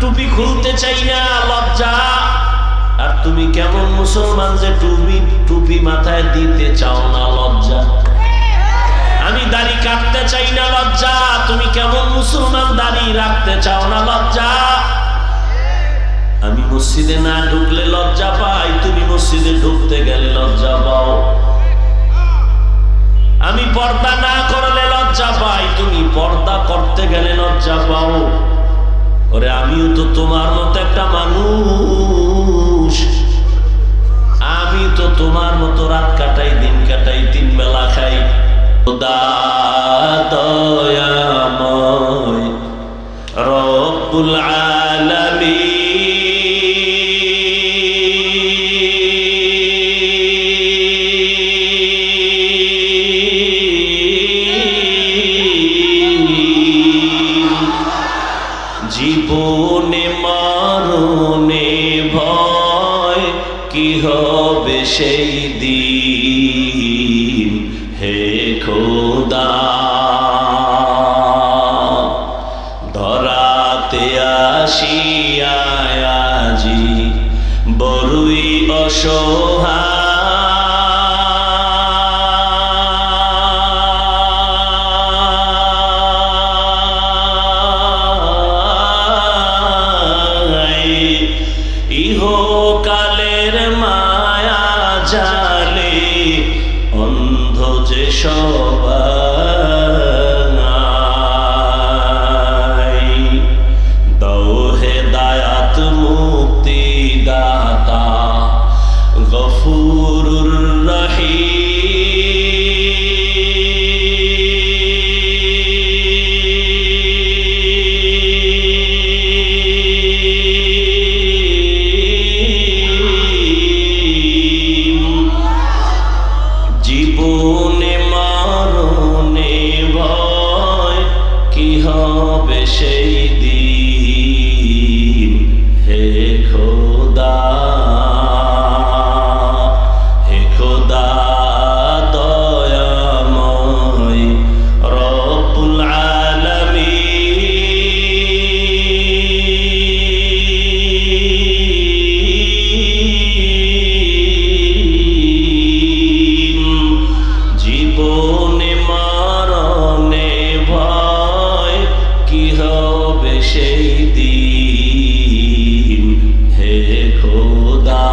টুপি খুলতে চাই না, লজ্জা। আর তুমি কেমন মুসলমান যে টুপি মাথায় দিতে চাও না, লজ্জা। আমি দাড়ি কাটতে চাই না, লজ্জা। তুমি কেমন মুসলমান দাড়ি রাখতে চাও না, লজ্জা। আমি মসজিদে না ঢুকলে লজ্জা পাই, তুমি মসজিদে ঢুকতে গেলে লজ্জা পাও। আমি পর্দা না করলে লজ্জা পাই, তুমি পর্দা করতে গেলে লজ্জা পাও। ওরে আমিও তো তোমার মতো একটা মানুষ, আমি তো তোমার মতো রাত কাটাই, দিন কাটাই, 3 বেলা খাই। খোদা দয়াময় রব্বুল আলামিন, জীবনে মরণে ভয় কি হবে সেই দিন, হে খোদা। ধরাতে আসিয়া আজি বড়ই অসহায়, ইহকালের মায়া জালে অন্ধ যে সবাই। দাও হেদায়াত মুক্তি দাতা গফুরুর রহিম, জীবনে মরণে ভয় কি হবে সেই দিন, হে খোদা। হে খোদা দয়াময় রব্বুল আলামিন, জীবনে মরণে ভয় কি হবে সেই দিন, হে খোদা।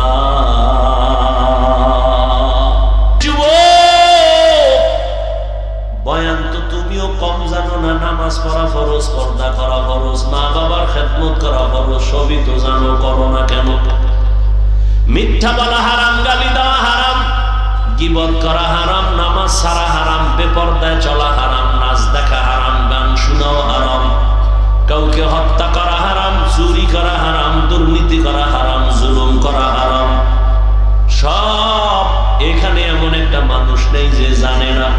বয়ান তো তুমিও কম জানো না, নামাজ পড়া ফরজ, পর্দা করা ফরজ, মা বাবার খেদমত করা ফরজ, সবই তো জানো, করো না কেন? মিথ্যা বলা হারাম, গালি দেওয়া হারাম, গীবত করা হারাম, নামাজ ছাড়া হারাম, বেপরদায় চলা হারাম, নাচ দেখা হারাম, গান শোনাও হারাম, কাউকে হত্যা করা হারাম, চুরি করা হারাম, দুর্নীতি করা হারাম, জুলুম করা হারাম। সব এখানে এমন একটা মানুষ নেই যে জানে না।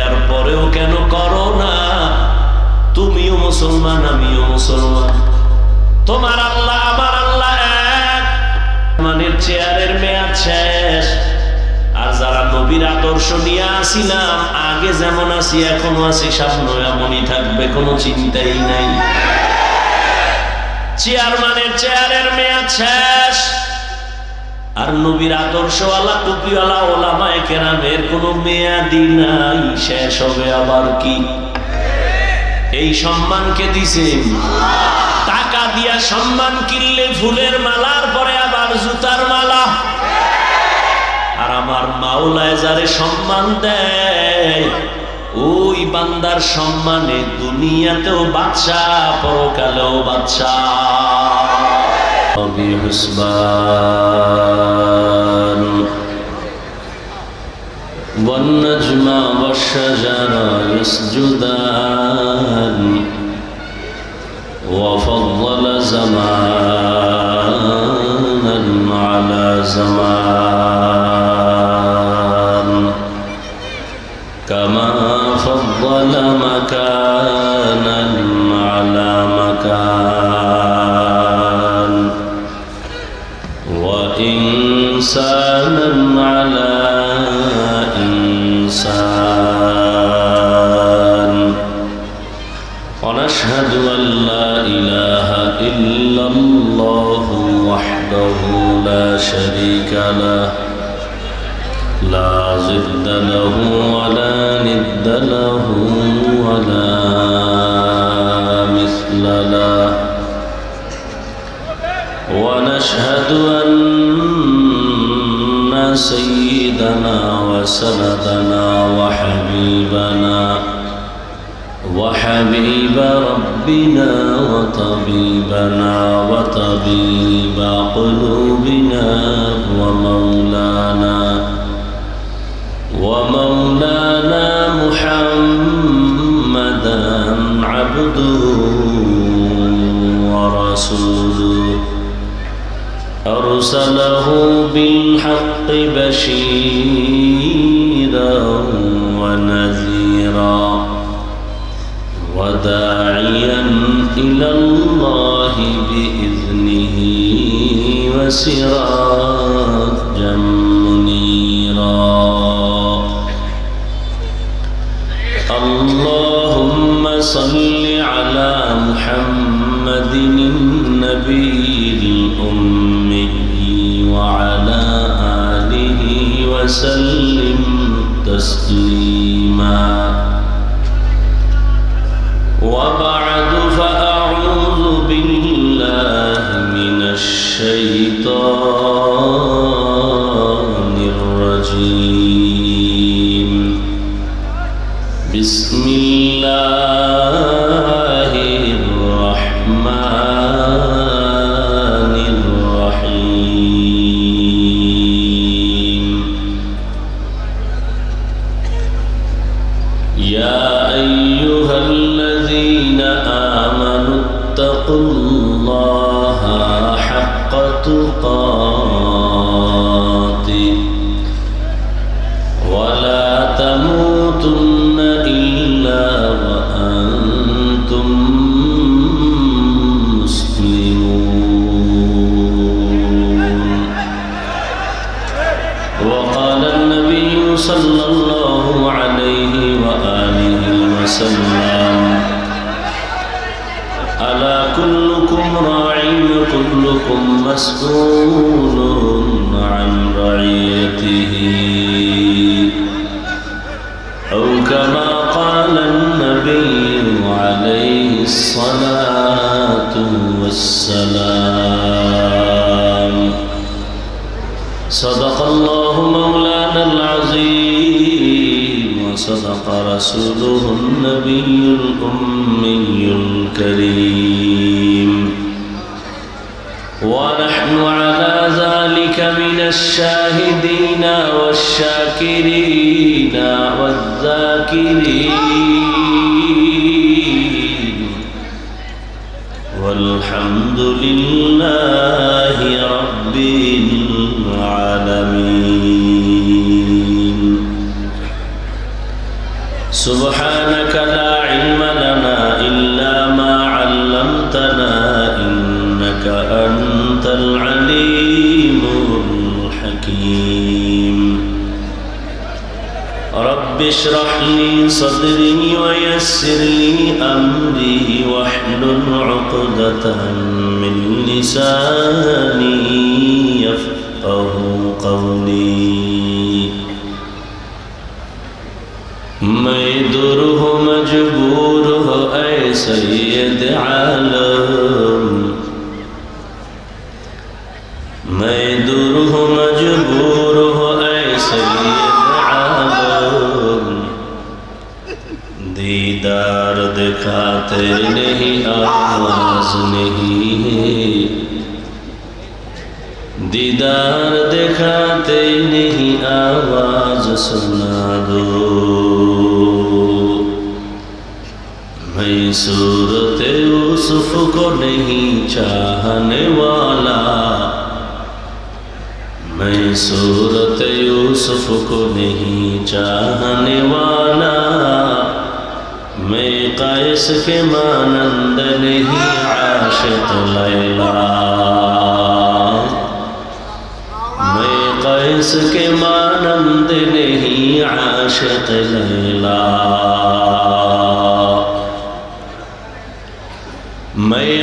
এরপরেও কেন করো না? তুমিও মুসলমান, আমিও মুসলমান, তোমার আল্লাহ আমার আল্লাহ এক। মানের চেয়ারের মেয়াদ শেষ। আর যারা নবীর আদর্শ নিয়ে আসিলাম, আগে যেমন আছি এখনো আছি, সামনে এমনই থাকবে, কোনো চিন্তাই নাই। চেয়ারম্যানের চেয়ারের মেয়াদ শেষ। আর নবীর আদর্শওয়ালা টুপিওয়ালা ওলামায়ে কেরামের কোনো মেয়াদি নাই, শেষ হবে আবার কি? এই সম্মানকে দিছে টাকা দিয়া, সম্মান কিনলে ফুলের মালার পরে আবার জুতার মালা। আর আমার মাওলায় যারে সম্মান দেয়, ওই বান্দার সম্মানে দুনিয়াতেও বাদশা, পরকালেও বাদশা। হুসবান والنجم والشجر يسجدان وفضل زمانا على زمان كما فضل مكانا على مكان وإنسانا على إنسان ونشهد أن لا إله إلا إلا الله وحده لا شريك له لا ضد له ولا ند له ولا مثل له ونشهد أن سيدنا وسندنا وحبيب ربنا وطبيبنا وطبيب قلوبنا ومولانا محمدا عبده ورسوله أرسله بالحق بشيرا ونذيرا وداعيا إلى الله بإذنه وسراجا منيرا اللهم صل على محمد النبي الأمي وعلى آله وسلم تسليما وبعد فأعوذ بالله من الشيطان الرجيم بسم الله الرحمن الرحيم يا أيها الذين آمنوا اتقوا الله حق تقاته ولا تموتن إلا وأنتم مسلمون وقال النبي صلى الله عليه وآله وسلم ألا كلكم راع وكلكم مسؤول عن رعيته أو كما قال النبي عليه الصلاة والسلام صدق الله مولانا العظيم وصدق رسوله النبي الأمي الكريم ونحن على ذلك من الشاهدين والشاكرين والذاكرين والحمد لله رب العالمين سبحانك لا علم لنا إلا ما علمتنا إنك أنت العليم الحكيم رب اشرح لي صدري ويسر لي أمري واحلل عقدة من لساني يفقه قولي میں در ہوں مجبور ہو اے سید عالم میں در ہوں مجبور ہو اے سید عالم دیدار دکھاتے نہیں آواز نہیں ہے دیدار دکھاتے نہیں آواز سنا دو میں صورت یوسف کو نہیں چاہنے والا میں صورت یوسف کو نہیں چاہنے والا میں قیس کے مانند نہیں عاشق لیلا میں قیس کے مانند نہیں عاشق لیلا میں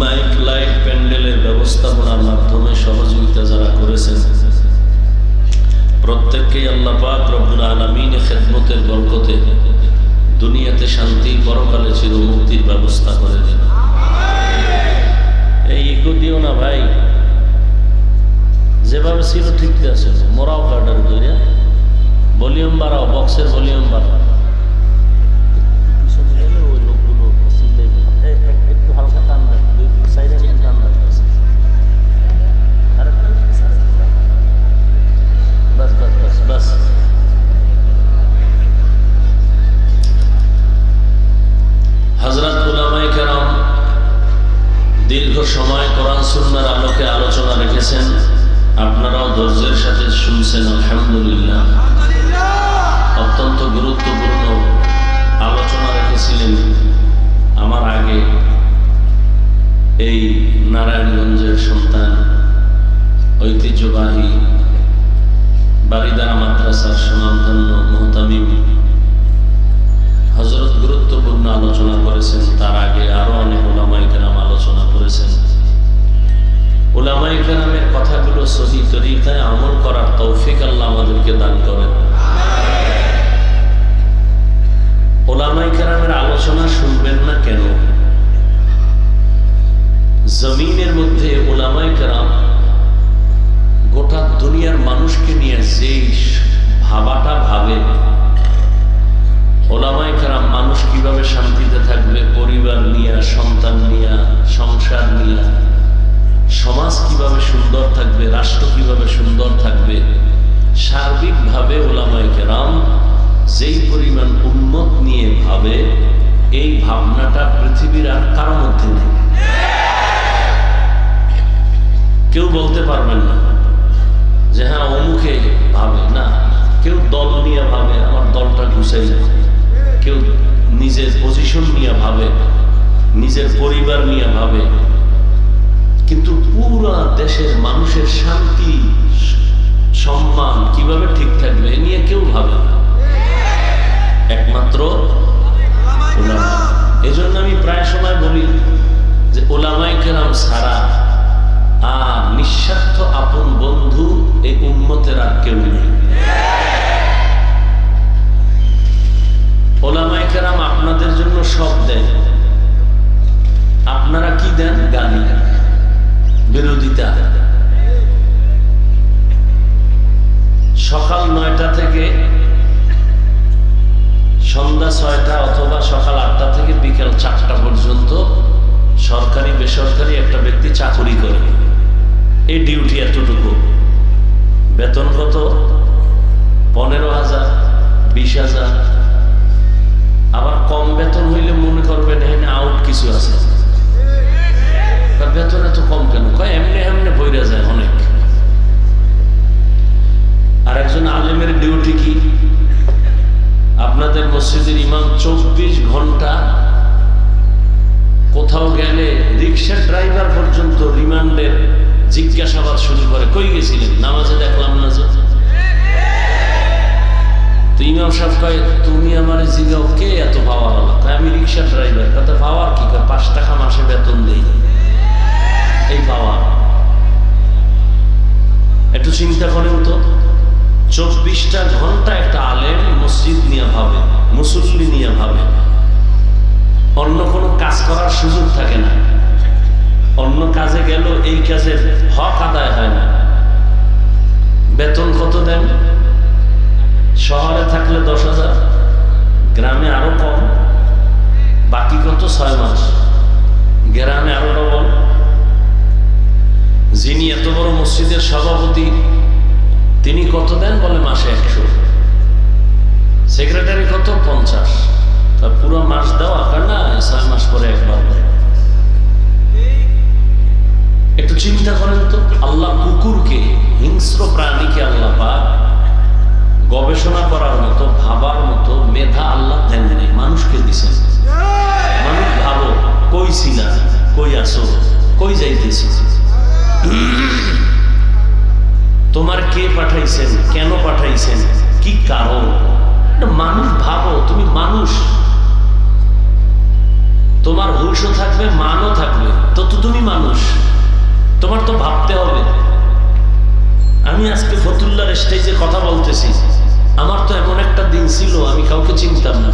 মাইক লাইট প্যান্ডেলের ব্যবস্থাপনার মাধ্যমে সহযোগিতা যারা করেছেন প্রত্যেককেই আল্লাহ পাক রব্বুল আলামিন খেদমতের বরকতে দুনিয়াতে শান্তি, পরকালে চিরমুক্তির ব্যবস্থা করে দেন। এই ইকো দিও না ভাই, যেভাবে ছিল ঠিক আছে। মোরাও কার্ডার ধরিয়া ভলিউম বাড়াও, বক্সের ভলিউম বাড়াও। একটু হালকা টান দেয়, দুই সাইডে টান দেয়। বাস বাস বাস বাস। হযরত উলামায়ে কেরাম দীর্ঘ সময় কোরআন সুন্নাহর আলোকে আলোচনা রেখেছেন, আপনারাও ধৈর্যের সাথে শুনছেন। আলহামদুলিল্লাহ। অত্যন্ত গুরুত্বপূর্ণ আলোচনা রেখেছিলেন আমার আগে এই নারায়ণগঞ্জের সন্তান, ঐতিহ্যবাহী বারিদারা মাদ্রাসার সুনামধন্য মুহতামিম হযরত গুরুত্বপূর্ণ আলোচনা করেছেন। তার আগে আরো অনেক উলামায়ে কেরাম আলোচনা করেছেন। উলামায়ে কেরামের কথাগুলো সহি তরিকায় আমল করার তৌফিক আল্লাহ আমাদেরকে দান করেন। উলামায়ে কেরামের আলোচনা শুনবেন না কেন? জমিনের মধ্যে উলামায়ে কেরাম গোটা দুনিয়ার মানুষকে নিয়ে যেই ভাবাটা ভাবে, উলামায়ে কেরাম মানুষ কিভাবে শান্তিতে থাকবে, পরিবার নিয়ে, সন্তান নিয়ে, সংসার নিয়ে, সমাজ কিভাবে সুন্দর থাকবে, রাষ্ট্র কিভাবে সুন্দর থাকবে, সার্বিকভাবে উলামায়ে কেরাম যেই পরিমাণ উন্নত নিয়ে ভাবে, এই ভাবনাটা পৃথিবীর আর কারো মধ্যে নেই। কেউ বলতে পারবেন না যে হ্যাঁ অমুকে ভাবে না। কেউ দল নিয়ে ভাবে, আমার দলটা গুছাই যায়। কেউ নিজের পজিশন নিয়ে ভাবে, নিজের পরিবার নিয়ে ভাবে, কিন্তু পুরো দেশের মানুষের শান্তি সম্মান কিভাবে ঠিক থাকবে এ নিয়ে কেউ ভাবে না, একমাত্র উলামা। এজন্য আমি প্রায় সময় বলি যে উলামায়ে কেরাম ছাড়া আর নিঃস্বার্থ আপন বন্ধু এই উম্মতের আর কেউ নেই। উলামায়ে কেরাম আপনাদের জন্য সব দেন, আপনারা কি দেন? গালি, বিরোধিতা। সকাল 9টা থেকে সন্ধ্যা 6টা অথবা সকাল 8টা থেকে বিকেল 4টা পর্যন্ত সরকারি বেসরকারি একটা ব্যক্তি চাকরি করে। এই ডিউটি এতটুকু, বেতন কত? 15,000, 20,000। আবার কম বেতন হইলে মনে করবেন এখানে আউট কিছু আছে। বেতন এত কম কেন? কয় এমনি এমনি বইরা যায় অনেক। আর একজন আলেমের ডিউটি কি? আপনাদের মসজিদের ইমাম 24 ঘন্টা কোথাও গেলে রিক্সার ড্রাইভার পর্যন্ত রিমান্ডের জিজ্ঞাসাবাদ শুরু করে, কই গেছিলেন? নামাজে দেখলাম না যে। তো ইমাম সাহেব কয় তুমি আমার জিগাও কে এত পাওয়ার হলো? আমি রিক্সার ড্রাইভার। কত পাওয়ার কি? 5 টাকা মাসে বেতন দেই। এই পাওয়ার একটু চিন্তা করেন তো। 24টা ঘন্টা একটা আলেম মসজিদ নিয়ে ভাবে, মুসল্লি নিয়ে ভাবে, অন্য কোনো কাজ করার সুযোগ থাকে না। অন্য কাজে গেল এই কাজের হক আদায় হয় না। বেতন কত দেন? শহরে থাকলে 10,000, গ্রামে আরো কম। বাকি কত? 6 মাস। গ্রামে আরো ডবল। যিনি এত বড় মসজিদের সভাপতি তিনি কত দেন? বলে মাসে 100। সেক্রেটারি কত? 50। তা পুরো মাস দেওয়া কার না, 6 মাস পরে একবার দেয়। একটু চিন্তা করেন তো, আল্লাহ কুকুরকে, হিংস্র প্রাণীকে আল্লাহ পাক গবেষণা করার মতো, ভাবার মতো মেধা আল্লাহ দেন নেই, মানুষকে দিছেন। মানুষ ভাবো কই ছিলা, কই আসো, কই যাইতেছি, তোমার কে পাঠাইছেন, কেন পাঠাইছেন, কি কারণ? মানুষ ভাবো, তুমি মানুষ। তোমার হুঁশও থাকবে, মানও থাকবে, তো তুমি মানুষ, তোমার তো ভাবতে হবে। আমি আজকে ফতুল্লার স্টেজে কথা বলতেছি, আমার তো এমন একটা দিন ছিল আমি কাউকে চিনতাম না।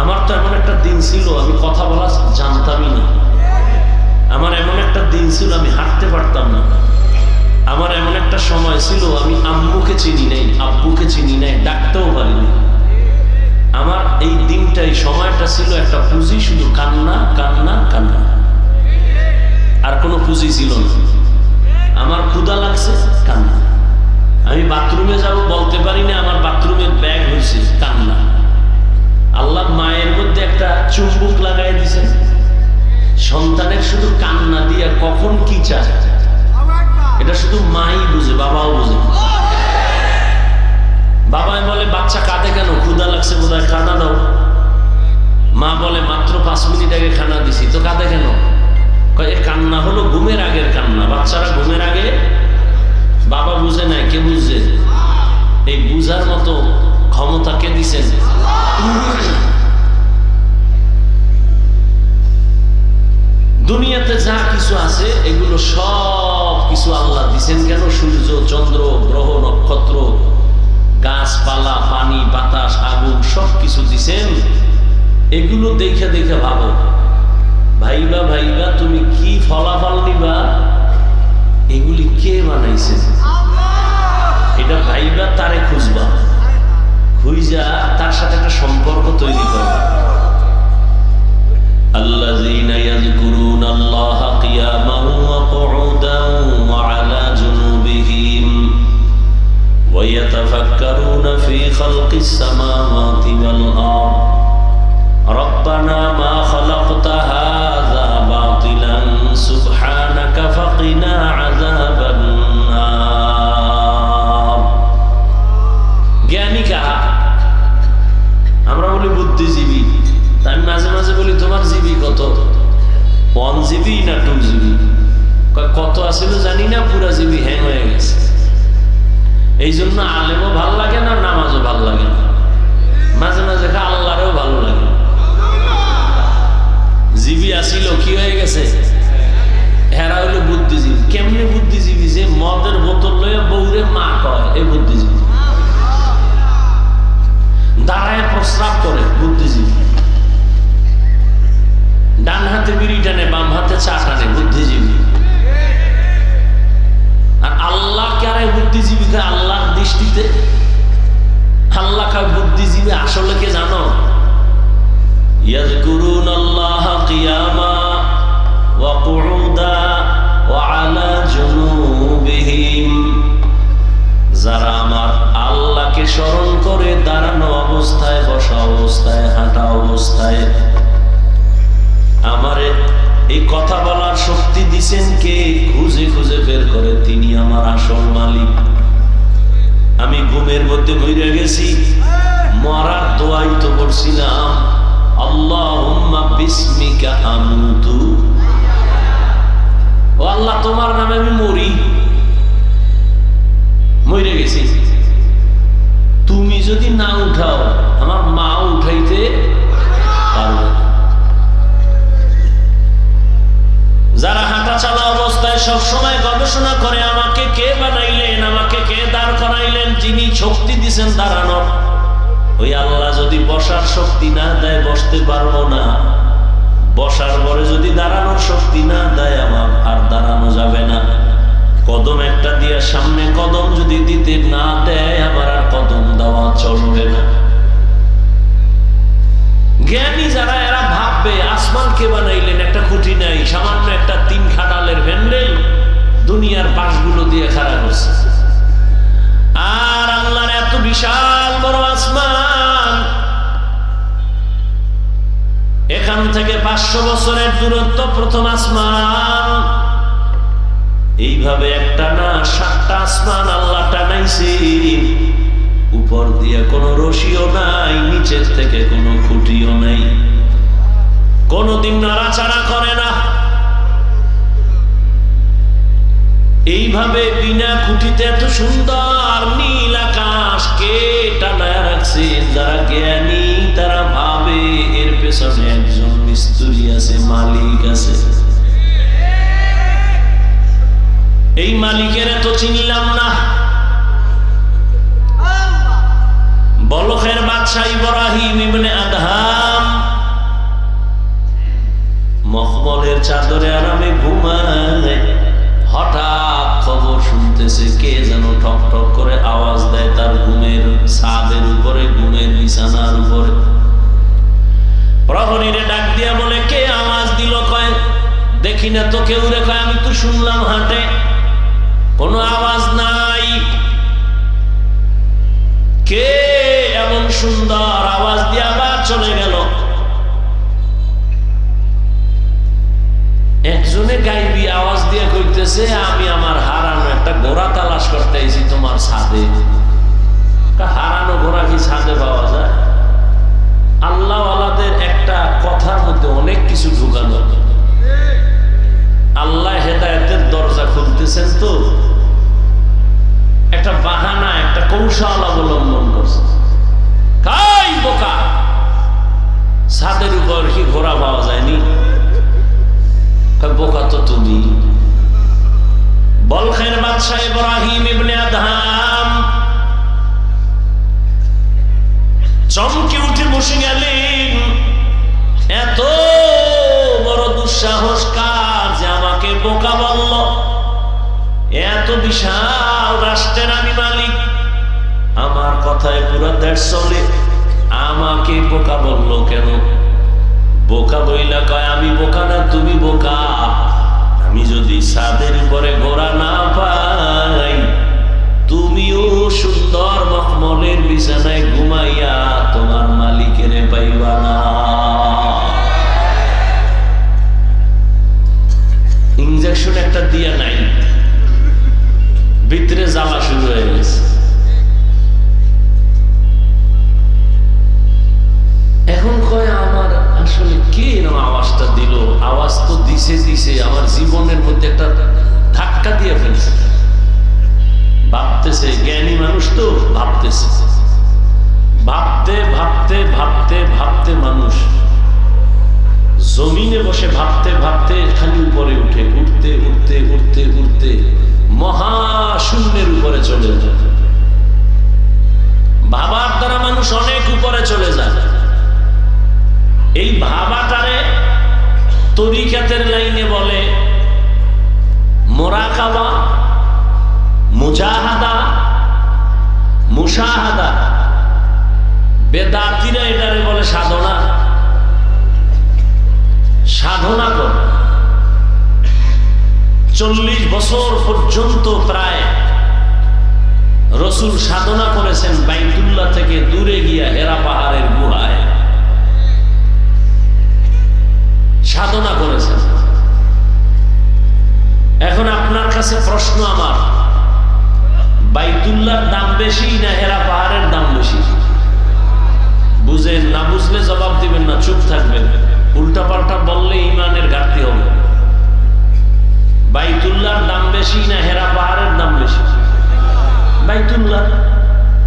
আমার তো এমন একটা দিন ছিল আমি কথা বলা জানতামই না। আমার এমন একটা দিন ছিল আমি হাঁটতে পারতাম না। আমার এমন একটা সময় ছিল আমি আম্মুকে চিনি নাই, আব্বুকে চিনি নাই, ডাকতেও পারিনি। আমার এই দিনটা, এই সময়টা ছিল একটা পুঁজি, শুধু কান্না কান্না কান্না, আর কোনো পুঁজি ছিল না। আমার ক্ষুধা লাগছে, কান্না। আমি বাথরুমে যাব বলতে পারি না, আমার বাথরুমের ব্যাগ হয়েছে, কান্না। আল্লাহ মায়ের মধ্যে একটা চুম্বক লাগাই দিয়েছেন, সন্তানের শুধু কান্না দিয়ে কখন কি চায় এটা শুধু মাই বুঝে, বাবাও বুঝে। বাবাই বলে বাচ্চা কাঁদে কেন? ক্ষুধা লাগছে বোধহয়, খানা দাও। মা বলে মাত্র 5 মিনিট আগে খানা দিছি, তো কাঁদে কেন? এ কান্না হলো ঘুমের আগের কান্না। বাচ্চারা ঘুমের আগে, বাবা বুঝে নাই, কে বুঝছে? এই বুঝার মতো ক্ষমতা কে দিছেন? দুনিয়াতে যা কিছু আছে এগুলো সব কিছু আল্লাহ দিছেন কেন? সূর্য, চন্দ্র, গ্রহ, নক্ষত্র, গাছপালা, পানি, বাতাস, আগুন, সব কিছু দিছেন। এগুলো দেখে দেখে ভাবো, ভাইবা ভাইবা তুমি কি ফলাফল নিবা, এগুলি কে বানাইছে এটা ভাইবা, তারে খুঁজবা, খুঁজা তার সাথে একটা সম্পর্ক তৈরি করবা। الذين يذكرون الله قياما وقعودا وعلى جنوبهم ويتفكرون في خلق السماوات والأرض ربنا ما خلقت هذا باطلا سبحانك فقنا عذاب النار। জ্ঞানী কারা? আমরা বলি বুদ্ধিজীবী। আমি মাঝে মাঝে বলি তোমার জিবি কত, 1 জিবি না 2 জিবি? কত আসলে জানি না, পুরা জিবি হ্যাং হয়ে গেছে। এই জন্য আলেমও ভাল লাগে না, নামাজও ভাল লাগে না, মাঝে মাঝে আল্লাহরেও ভালো লাগে। জিবি আসিল কি হয়ে গেছে? হেরা হইলো বুদ্ধিজীবী। কেমনে বুদ্ধিজীবী? যে মদের বোতল লইয়া বউরে মা কয়, এই বুদ্ধিজীবী। দাঁড়ায় প্রস্রাব করে, বুদ্ধিজীবী। ডান হাতে বিড়ি টানে, বাম হাতে চা টানে, বুদ্ধিজীবী। আর আল্লাহ কারে বুদ্ধিজীবী? আল্লাহর দৃষ্টিতে আল্লাহ কার বুদ্ধিজীবী আসলে কে জানো? ইয়াযকুরুনাল্লাহা কিয়ামা ওয়া কুউদা ওয়া আলা জুনুবিহিম। যারা আমার আল্লাহকে স্মরণ করে দাঁড়ানো অবস্থায়, বসা অবস্থায়, হাঁটা অবস্থায়। আমারে এই কথা বলার শক্তি দিছেন কে? খুঁজে খুঁজে বের করে তিনি আমার আসল মালিক। আমি ঘুমের মধ্যে মরে গেছি, মরার দোয়াই তো করছিলাম, আল্লাহুম্মা বিসমিকা আমুতু। ও আল্লাহ, তোমার নামে আমি মরে গেছি। তুমি যদি না উঠাও, আমার মা উঠাইতে পারবে। যারা হাঁটা চালা অবস্থায় সবসময় গবেষণা করে আমাকে কে বানাইলেন, আমাকে কে দাঁড় করাইলেন, যিনি শক্তি দিছেন দাঁড়ানোর, ওই আল্লাহ যদি বসার শক্তি না দেয় বসতে পারবো না। বসার পরে যদি দাঁড়ানোর শক্তি না দেয় আমার আর দাঁড়ানো যাবে না। কদম একটা দিয়ে সামনে কদম যদি দিতে না দেয় আমার আর কদম দেওয়া চলবে না। জ্ঞানী যারা এরা ভাববে আসমান কে বানাইলেন, একটা খুঁটি নাই, সামান্য একটা 3 খাটালের ভ্যান্ডেল দুনিয়ার পাশগুলো দিয়ে খাড়া করছে। আর আল্লাহর এত বিশাল বড় আসমান, এখান থেকে 500 বছরের দূরত্ব প্রথম আসমান। এইভাবে একটা না 7টা আসমান আল্লাহ টানাইছে। উপর দিয়ে কোনো রশিও নাই, নিচের থেকে কোনো খুঁটিও নাই, কোনোদিন নাড়াচাড়া করে না। এইভাবে বিনা খুঁটিতে এত সুন্দর নীল আকাশ কে টানায় রাখছে? যারা জ্ঞানী তারা ভাবে এর পেছনে একজন মালিক আছে। এই মালিকের তো চিনলাম না। বলখের বাদশাহ ইব্রাহিম ইবনে আদহাম মখমলের চাদরে আরামে ঘুমায়, হঠাৎ খবর শুনতেছে কে যেন ঠক ঠক করে আওয়াজ দেয় তার ঘুমের ছাদের উপরে, ঘুমের বিছানার উপরে। প্রহরীরে ডাক দিয়া বলে কে আওয়াজ দিল? কয় দেখি না তো কেউ রে। কয় আমি তো শুনলাম হাটে, কোনো আওয়াজ নাই। কে এমন সুন্দর আওয়াজ দিয়ে আবার চলে গেল? একজনে গাইবি আওয়াজ দিয়ে কইতেছে আমি আমার হারানো একটা ঘোড়া তালাশ করতে আইছি তোমার ছাদে। হারানো ঘোড়া কি ছাদে পাওয়া যায়? আল্লাহওয়ালাদের একটা কথার মধ্যে অনেক কিছু ঢুকানো। আল্লাহ হেদায়েতের দরজা খুলতেছেন তো একটা বাহানা, একটা কৌশল অবলম্বন করছে। কাই বোকা, ছাদের উপর কি ঘোড়া পাওয়া যায়নি? বোকা তো তুমি। বলখের বাদশাহ ইব্রাহিম ইবনে আদহাম চমকে উঠে বসে গেলেন। এত বড় দুঃসাহস কার যে আমাকে বোকা বলল? এত বিশাল রাষ্ট্রের আমি মালিক, আমার কথায় পুরো দেশ চলে, আমাকে বোকা বলল কেন? বোকা বইলা কয় আমি বোকা না, তুমি বোকা। আমি যদি ছাদের উপরে ঘোড়া না পাই, তুমিও সুন্দর মখমলের বিছানায় ঘুমাইয়া তোমার মালিকের পাইবা না। ইনজেকশন একটা দিয়া নাই, ভিতরে জ্বালা শুরু হয়ে গেছে। এখন কয় আমার আসলে কে আওয়াজটা দিল? আওয়াজ তো দিছে আমার জীবনের মধ্যে একটা ধাক্কা দিয়ে ফেলছে। ভাবতেছে, জ্ঞানী মানুষ তো ভাবতেছে, ভাবতে ভাবতে ভাবতে ভাবতে মানুষ জমিনে বসে ভাবতে ভাবতে খালি উপরে উঠে, উঠতে উঠতে উঠতে উঠতে মহাশূন্যের উপরে চলে যায়। ভাবার দ্বারা মানুষ অনেক উপরে চলে যায়। এই ভাবাটারে তরিকাতের লাইনে বলে মুরাকাবা, মুজাহাদা, মুশাহাদা। বেদাতিরা এটারে বলে সাধনা। সাধনা কর 40 বছর পর্যন্ত প্রায় রাসূল সাধনা করেছেন বাইতুল্লাহ থেকে দূরে গিয়া হেরা পাহাড়ের গুহায় সাধনা করেছেন। এখন আপনার কাছে প্রশ্ন আমার, বাইতুল্লাহর দাম বেশি না হেরা পাহাড়ের দাম বেশি? বুঝেন না, বুঝলে জবাব দিবেন না, চুপ থাকবেন। উল্টা পাল্টা বললে ইমানের ঘাটতি হবে। বাইতুল্লাহর দাম বেশি না হেরা পাহাড়ের দাম বেশি? বাইতুল্লাহ।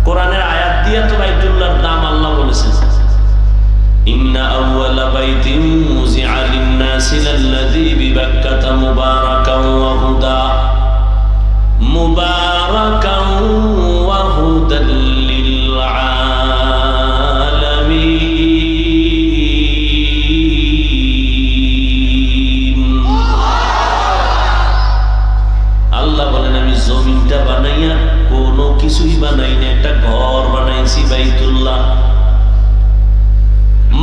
কোরআনের আয়াত দিয়ে তো বাইতুল্লাহর দাম আল্লাহ বলেছেন, ইন্না আউওয়ালা বাইতিন মুযিআ লিন-নাসি লাল্লাযী বিবাক্কাতা মুবারাকান ওয়া হুদা মুবারাকান ওয়া হুদাল লিল আলামিন। আল্লাহ বলেন আমি জমিনটা বানাইয়া কোনো কিছুই বানাই না, একটা ঘর বানাইছি বাইতুল্লাহ।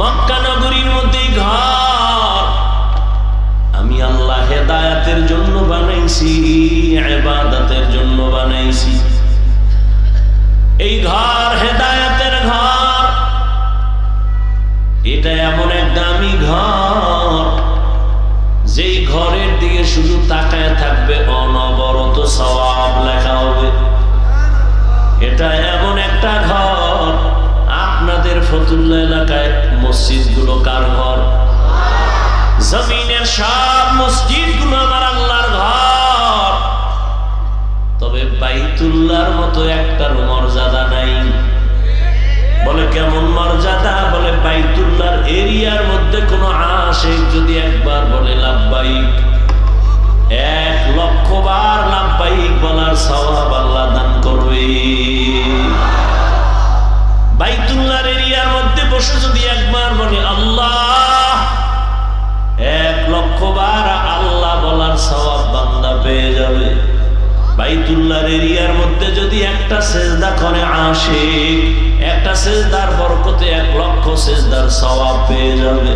মক্কা নগরীর মধ্যে ঘর আমি আল্লাহ হেদায়েতের জন্য বানাইছি, ইবাদতের জন্য বানাইছি। এই ঘর হেদায়েতের ঘর, এটা এমন এক দামি ঘর যেই ঘরের দিকে শুধু তাকায় থাকবে অনবরত সওয়াব লেখা হবে। এটা এমন একটা ঘর, আপনাদের ফতুল্লাহ এলাকায় মসজিদ গুলো কার ঘর? জমিনের সব মসজিদ গুলো আমার আল্লাহর ঘর, তবে বাইতুল্লাহর মতো একটার মর্যাদা নাই। বলে কেমন মর্যাদা? বলে বাইতুল্লাহর এরিয়ার মধ্যে কোনো আশিক যদি একবার বলে লাব্বাইক, 1,00,000 বার লাব্বাইক বলার সওয়াব আল্লাহ দান করবে। বাইতুল্লাহর এরিয়ার মধ্যে বসে যদি একবার বলে আল্লাহ, 1,00,000 বার আল্লাহ বলার সওয়াব বান্দা পেয়ে যাবে। বাইতুল্লাহর এরিয়ার মধ্যে যদি একটা সেজদা করে আশিক, একটা সেজদার বরকতে 1,00,000 সেজদার সওয়াব পেয়ে যাবে।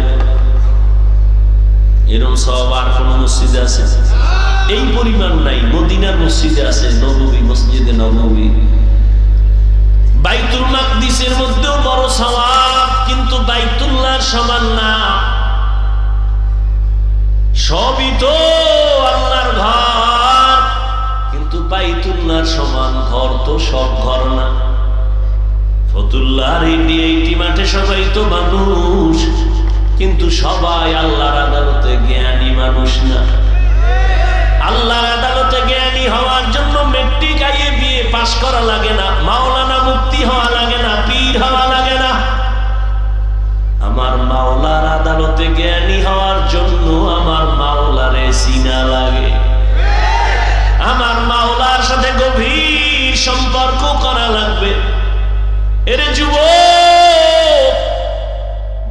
এরকম সওয়াব আর কোন মসজিদে আছে? এই পরিমাণ নাই। মদিনার মসজিদে আছে, নববী, মসজিদে নববী। বাইতুল মাকদিসের মধ্যেও বড় সওয়াব, কিন্তু বাইতুল্লাহর সমান না। সবই তো আল্লাহর ঘর, কিন্তু বাইতুল্লাহর সমান ঘর তো সব ঘর না। ফতুল্লাহর এই মাঠে সবাই তো মানুষ, কিন্তু সবাই আল্লাহর আদালতে জ্ঞানী মানুষ না। আল্লাহর আদালতে জ্ঞানী হওয়ার জন্য মেট্রিক আইএ বিএ পাস করা লাগে না, মাওলানা মুফতি হওয়া লাগে না, পীর হওয়া লাগে না। আমার মাওলার আদালতে জ্ঞানী হওয়ার জন্য আমার মাওলারে চিনা লাগে, আমার মাওলার সাথে গভীর সম্পর্ক করা লাগবে। এরে যুবক,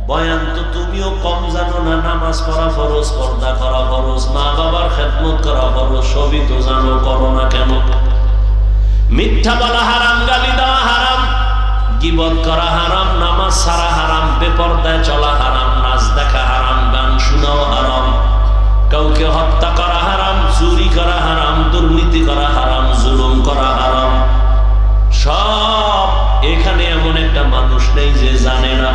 বয়ান তো তুমিও কম জানো না। নামাজ পড়া ফরজ, পর্দা করা ফরজ, মা বাবার খেদমত করা ফরজ, সবই তো জানো, করো না কেন? মিথ্যা বলা হারাম, গালি দেওয়া হারাম, গীবত করা হারাম, নামাজ ছাড়া হারাম, বেপরদায় চলা হারাম, নাচ দেখা হারাম, গান শোনাও হারাম, কাউকে হত্যা করা হারাম, চুরি করা হারাম, দুর্নীতি করা হারাম, জুলুম করা হারাম। সব এখানে এমন একটা মানুষ নেই যে জানে না।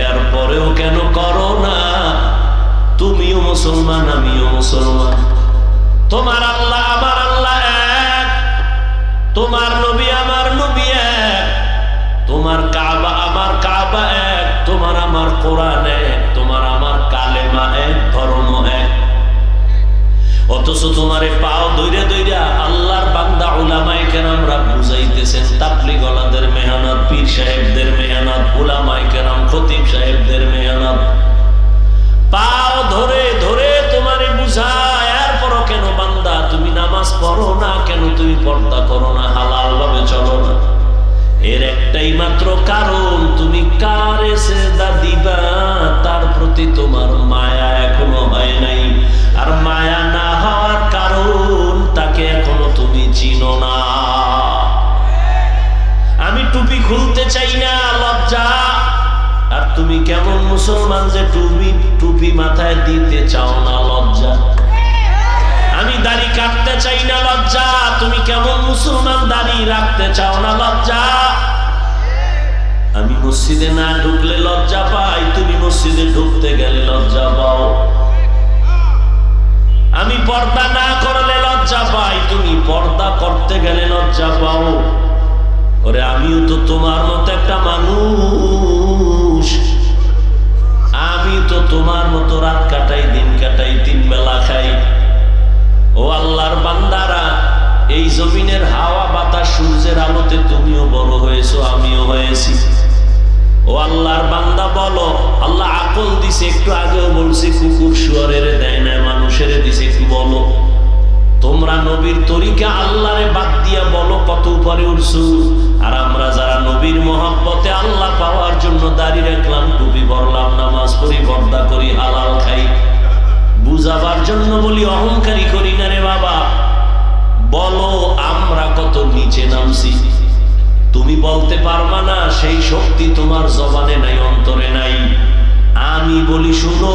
এরপরেও কেন করো না? তুমিও মুসলমান, আমিও মুসলমান। তোমার আল্লাহ আমার আল্লাহ এক, তোমার নবী আমার নবী এক, তোমার কাবা আমার কাবা এক, তোমার আমার কোরআন এক, তোমার আমার কালেমা এক, ধর্ম এক। অথচ তোমারে পাও দইরা দইরা আল্লাহর বান্দা উলামায়ে কেরামরা বুঝাইতেছেন। তাবলীগ ওয়ালাদের মেহনত, পীর সাহেবদের মেহনত, উলামায়ে কেরাম, খতিব সাহেবদের মেহনত, পাও ধরে ধরে তোমারে বুঝায়। এরপরও কেন বান্দা তুমি নামাজ পড়ো না? কেন তুমি পর্দা করো না? হালাল ভাবে চলো না? এর একটাই মাত্র কারণ, তুমি কারে সিজদা দিবা তার প্রতি তোমার মায়া এখনো হয় নাই। আর মায়া না হওয়ার কারণ, তাকে এখনো তুমি চিনো না। আমি টুপি খুলতে চাই না, লজ্জা। আর তুমি কেমন মুসলমান যে টুপি মাথায় দিতে চাও না, লজ্জা। আমি দাড়ি কাটতে চাই না, লজ্জা। তুমি কেমন মুসলমান দাড়ি রাখতে চাও না, লজ্জা। আমি মসজিদে না ঢুকলে লজ্জা পাই, তুমি মসজিদে ঢুকতে গেলে লজ্জা পাও। আমি পর্দা না করলে লজ্জা পাই, তুমি পর্দা করতে গেলে লজ্জা পাও। ওরে আমিও তো তোমার মতো একটা মানুষ, আমি তো তোমার মতো রাত কাটাই, দিন কাটাই, 3 বেলা খাই। ও আল্লাহর বান্দারা, এই জমিনের হাওয়া বাতাস সূর্যের আলোতে তুমিও বড় হয়েছো, আমিও হয়েছি। ও আল্লাহর বান্দা বলো, আল্লাহ আকল দিছে, একটু আগেও বলছি কুকুর শুয়োরের দেয় না, মানুষের দিছে। একটু বলো, তোমরা নবীর তরিকা আল্লাহরে বাদ দিয়া বলো কত উপরে উঠছো। আর আমরা যারা নবীর মহব্বতে আল্লাহ পাওয়ার জন্য দাড়ি রাখলাম, টুপি পরলাম, নামাজ পড়ি, পর্দা করি, হালাল খাই, বুঝাবার জন্য বলি, অহংকারী করি না রে বাবা। বলো আমরা কত নিচে নামছি। তুমি বলতে পারবা না, সেই শক্তি তোমার জবানে নাই, অন্তরে নাই। আমি বলি শুনো,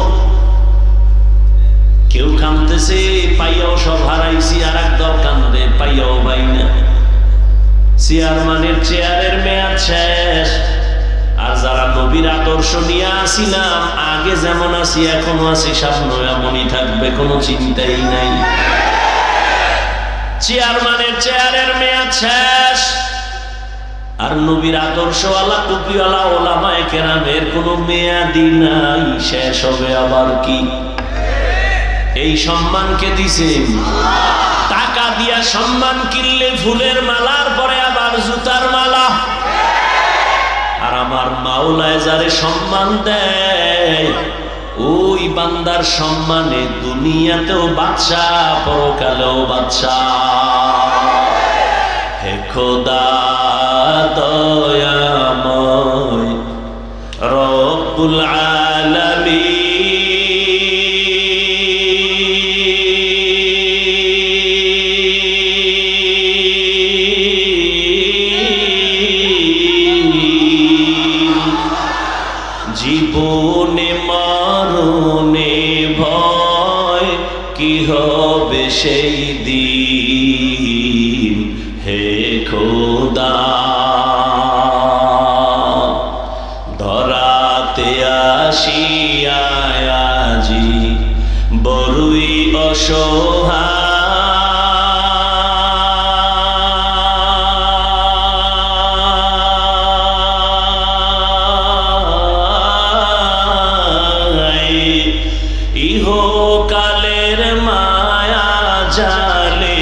কেউ কাঁদতেছে পাইয়াও সব হারাইছি, আর একদল কান্দে পাইয়াও পাই না। চেয়ারম্যানের চেয়ারের মেয়াদ শেষ। আর যারা নবীর আদর্শ নিয়ে আসিলাম, আগে যেমন আছি এখনো আছি, সামনে এমনই থাকবে, কোনো চিন্তাই নাই। চেয়ারম্যানের চেয়ারের মেয়াদ শেষ, আর নবীর আদর্শওয়ালা টুপিওয়ালা ওলামায়ে কেরামের কোনো মেয়াদি নাই, শেষ হবে আবার কি? এই সম্মানকে দিছে টাকা দিয়া। সম্মান কিনলে ফুলের মালার পরে আবার জুতার মালা। আর আমার মাওলায় যারে সম্মান দেয়, ওই বান্দার সম্মানে দুনিয়াতেও বাদশাহ, পরকালেও বাদশাহ। হে খোদা দয়াময় রব্বুল আলামিন, জীবনে মরণে ভয় কি হবে সেই দিন। হে খোদা ধরাতে আসিয়া আজি বড়ই অসহায়, ইহকালের মায়া জালে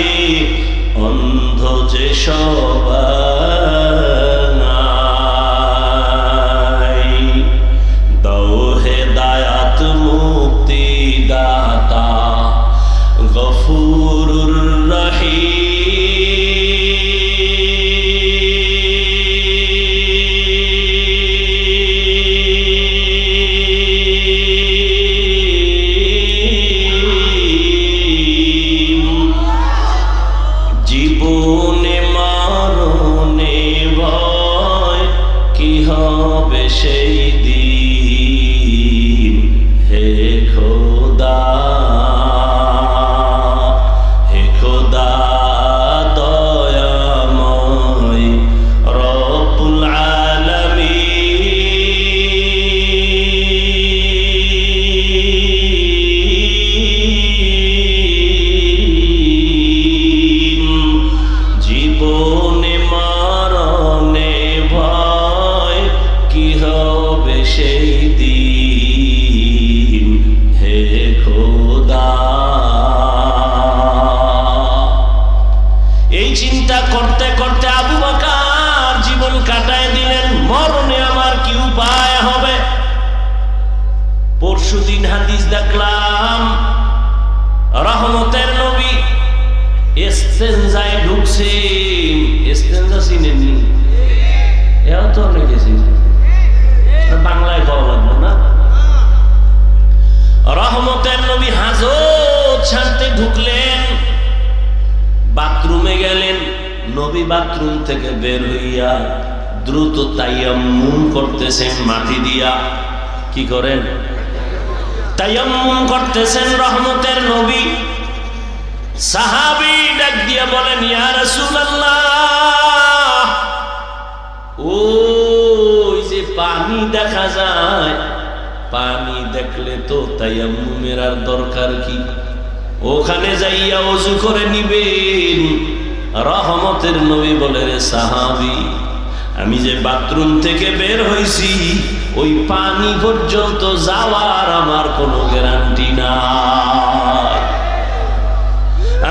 অন্ধ যে সবাই। দাও হেদায়াত মুক্তি দাতা গফুরুর রহিম, জীবনে মরণে ভয় কি হবে সেই দিন। হে খোদা, হে খোদা দয়াময় রব্বুল আলামিন, জীবনে মরণে ভয় কি হবে সেই দিন। হে খোদা, এই চিন্তা করতে করতে আবু বকর জীবন কাটায় দিলেন। মরণে আমার কি উপায় হবে? পরশুদিন হাদিস দেখলাম রহমতের নবী ইস্তেনজায় ঢুকছেন। ইস্তেনজা চিনেননি? এও তো অনেকে চিনে, বাংলায় খাওয়া লাগবে না। রহমতের নবী হাজত ছাড়তে ঢুকলেন, বাথরুমে গেলেন। নবী বাথরুম থেকে বের হইয়া দ্রুত তায়াম্মুম করতেছেন মাটি দিয়া। কি করেন? তায়াম্মুম করতেছেন রহমতের নবী। সাহাবী ডাক দিয়া বলেন, ইয়া রাসূলুল্লাহ, ওই যে পানি দেখা যায়, পানি দেখলে তো তায়াম্মুমের আর দরকার কি? ওখানে যাইয়া ওযু করে নিবেন। রহমতের নবী বলে, রে সাহাবী, আমি যে বাথরুম থেকে বের হইছি ওই পানি পর্যন্ত যাওয়ার আমার কোনো গ্যারান্টি নাই।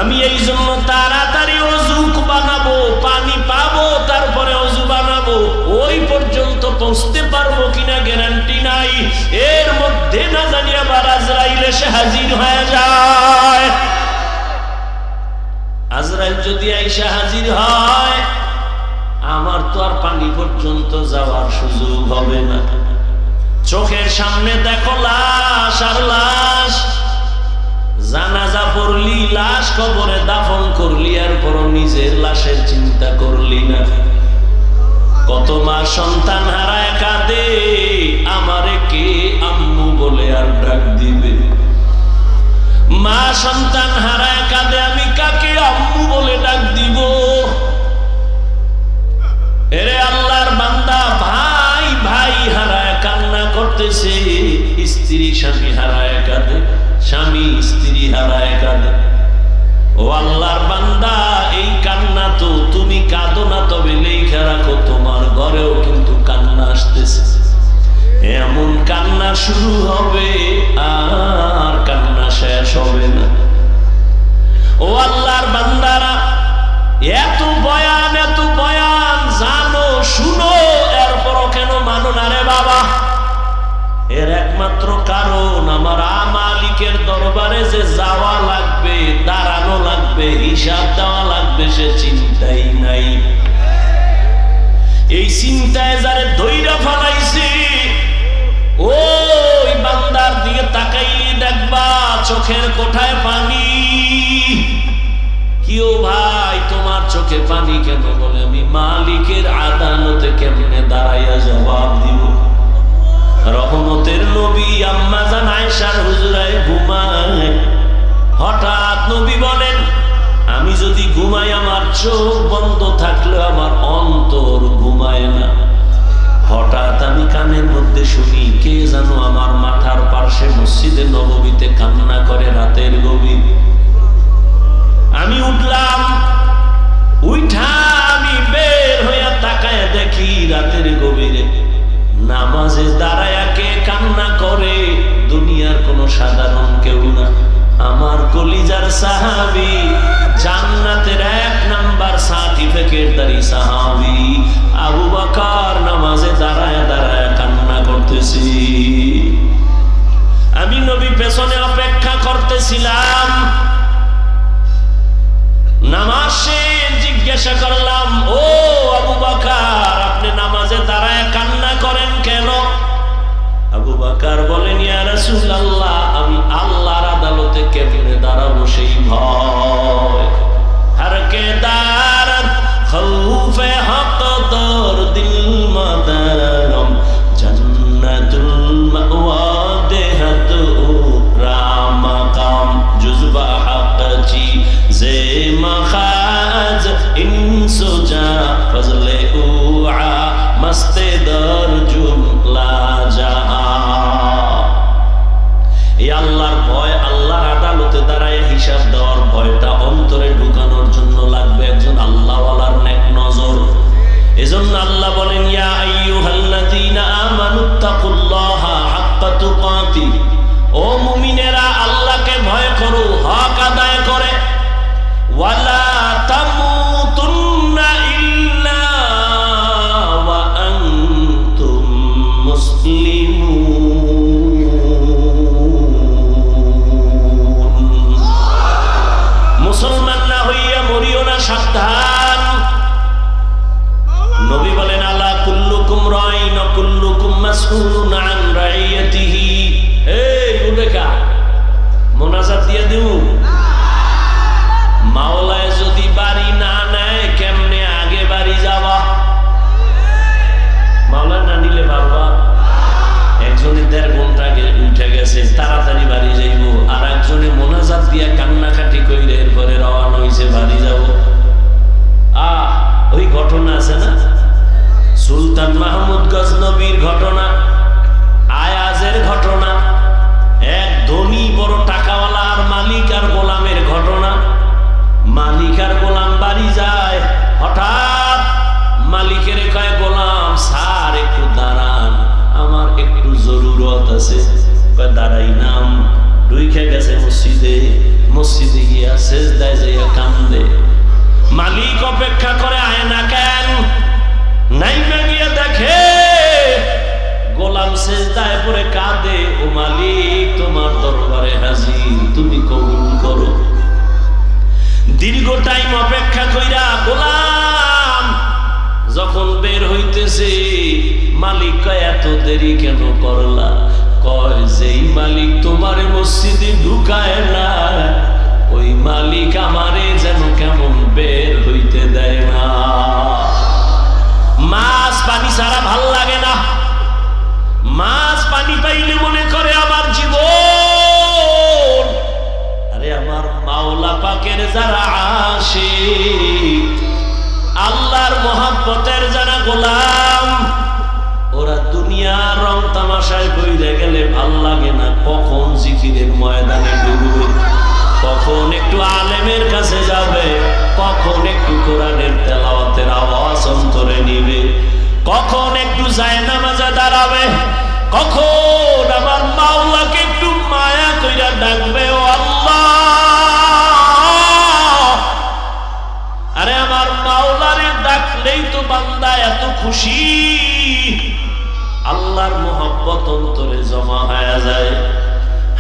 আমি এই জন্য তাড়াতাড়ি ওযু বানাবো, পানি পাবো, তারপরে ওযু বানাবো। ওই পর্যন্ত পৌঁছতে পারবো কিনা গ্যারান্টি নাই। এর মধ্যে না জানি আবার আজরাইল এসে হাজির হয়ে যায়। আজরাইল যদি আইসা হাজির হয়, আমার তো আর পানি পর্যন্ত যাওয়ার সুযোগ হবে না। চোখের সামনে দেখো লাশ আর লাশ। জানাজা পড়লি, লাশ কবরে দাফন করলি, আর পরও নিজের লাশের চিন্তা করলি না। কত মা সন্তান হারায় কাঁদে, আমারে কে আম্মু বলে আর ডাক দিবে? মা সন্তান হারায় কাঁদে, আমি কাকে আম্মু বলে ডাক দিব? এরে আল্লাহর বান্দা, ভাই ভাই হারায় কান্না করতেছে, স্ত্রী স্বামী হারায় কাঁদে, স্বামী স্ত্রী হারায় কাঁদে। ও আল্লাহর বান্দা, এই কান্না তো তুমি কাঁদো না, তবে লেখা রাখো তোমার ঘরেও কিন্তু কান্না আসতেছে। এমন কান্না শুরু হবে আর কান্না শেষ হবে না। ও আল্লাহর বান্দারা, এত বয়ান জানো শুনো, এরপরও কেন মানো না রে বাবা? এর একমাত্র কারণ মালিকের দরবারে যে যাওয়া লাগবে, দাঁড়ানো লাগবে, হিসাব দেওয়া লাগবে, সে চিন্তাই নাই। এই চিন্তায় যারে ধৈর্য ফলাইছে, ওই বান্দার দিকে তাকাইলে দেখবা চোখের কোঠায় পানি। কিও ভাই, তোমার চোখে পানি কেন? বলে আমি মালিকের আদালতে কেমনে দাঁড়াইয়া জবাব দিব। রহমতের নবী আম্মা জান আয়েশার হুজরায় ঘুমায়। হঠাৎ নবী বলেন, আমি যদি ঘুমাই আমার চোখ বন্ধ থাকলে আমার অন্তর ঘুমায় না। হঠাৎ আমি কানের মধ্যে শুনি কে জানো আমার মাথার পাশে মসজিদে নববীতে কান্না করে রাতের গভীর। আমি উঠলাম, উঠা আমি বের হইয়া তাকায় দেখি রাতের গভীরে নামাজে দাঁড়ায়া কে কান্না করে। দুনিয়ার কোনো সাধারণ কেউ না, আমার কলিজার সাহাবী, জান্নাতের 1 নাম্বার সার্টিফিকেটধারী সাহাবী আবু বকর নামাজে দাঁড়ায়া দাঁড়ায়া কান্না করতেছি। আমি নবী পেছনে অপেক্ষা করতেছিলাম। নামাজ শেষে জিজ্ঞাসা করলাম, ও আবু বকর, আপনি নামাজে দাঁড়ায় কান্না করেন কেন? আবু বকর বলেন, ইয়া রাসূলুল্লাহ, আমি আল্লাহর আদালতে কেমনে দাঁড়াবো সেই ভয়। হর কে দারত খৌফে হক দর দিল মাদারম জান্নাতুল মাওয়া দেহত রামাকাম জুজবা হাকচি জে মখাজ ইনসুজা ফজলে উআ মস্তে দর জুমলা জাহা। এই আল্লাহর ভয়, আল্লাহর আদালতে দাঁড়ায় হিসাব দেওয়ার ভয়টা অন্তরে ঢুকানোর জন্য লাগবে একজন আল্লাহওয়ালার নেক নজর। এজন্য আল্লাহ বলেন, ইয়া আইয়ুহাল্লাযীনা আমানুত্তাকুল্লাহা হাক্কা তুকাতি, ও মুমিনেরা আল্লাহকে ভয় করো হক আদায় করে। ওয়ালা তামুতুন্না ইল্লা ওয়া আনতুম মুসলিমুন। মুসলমান না হইয়া মরিও না, সাবধান। নবী বলেন, আলা কুল্লুকুম রাইন ওয়া কুল্লুকুম মাসউলুন আন রাইয়াতিহি। এই উঠেকা মোনাজাত দিয়ে দিউ। মাওলায় যদি বাড়ি না নেয় কেমনে আগে বাড়ি যাবা? মাওলা না নিলে পারবা? একজনে 1.5 ঘন্টা আগে উঠে গেছে, তাড়াতাড়ি বাড়ি যাইব, আর একজনে মোনাজাত দিয়া কান্নাকাটি কইরে এরপরে রওনা হইছে বাড়ি যাব। ওই ঘটনা আছে না, সুলতান মাহমুদ গজনবীর ঘটনা, আয়াজের ঘটনা, এক ধনী বড় টাকাওয়ালা আর মালিক আর গোলামের ঘটনা। মালিক আর গোলাম বাড়ি যায়, হঠাৎ মালিকের কয়, গোলাম স্যার একটু দাঁড়ান, আমার একটু জরুরত আছে। কয় দাঁড়াই নাম। ঢুইকে গেছে মসজিদে, মসজিদে গিয়া সেজদায় যাইয়া কান্দে। মালিক অপেক্ষা করে, আয় না কেন? নাইমা গিয়া দেখে গোলাম সেজদায় পড়ে কাঁদে। ও মালিক, তোমার দরবারে হাজির, তুমি কবুল করো। দীর্ঘ টাইম অপেক্ষা কইরা গোলাম যখন বের হইতেছে, মালিক কয়, এত দেরি কেন করলা? কয়, যেই মালিক তোমারে মসজিদে ঢুকায় না, ওই মালিক আমারে যেন কেমন বের হইতে দেয় না। মাছ পানি ছাড়া ভাল লাগে না। মাছ পানি পাইলে মনে করে আমার জীবন। আরে আমার মাওলা পাকের যারা আশিক, আল্লাহর মহব্বতের যারা গোলাম, ওরা দুনিয়ার রং তামাশায় বইরে গেলে ভাল লাগে না। কখন জিকিরের ময়দানে ডুববে, কখন একটু আলেমের কাছে যাবে, কখন একটু কোরআনের তেলাওয়াতের আওয়াজ অন্তরে নিবে, কখন একটু জায়নামাজে দাঁড়াবে, কখন আমার মাওলাকে একটু মায়া কইরা ডাকবে, ও আল্লাহ। আরে আমার মাওলারে ডাকলেই তো বান্দা এত খুশি, আল্লাহর মোহব্বত অন্তরে জমা হয়ে যায়।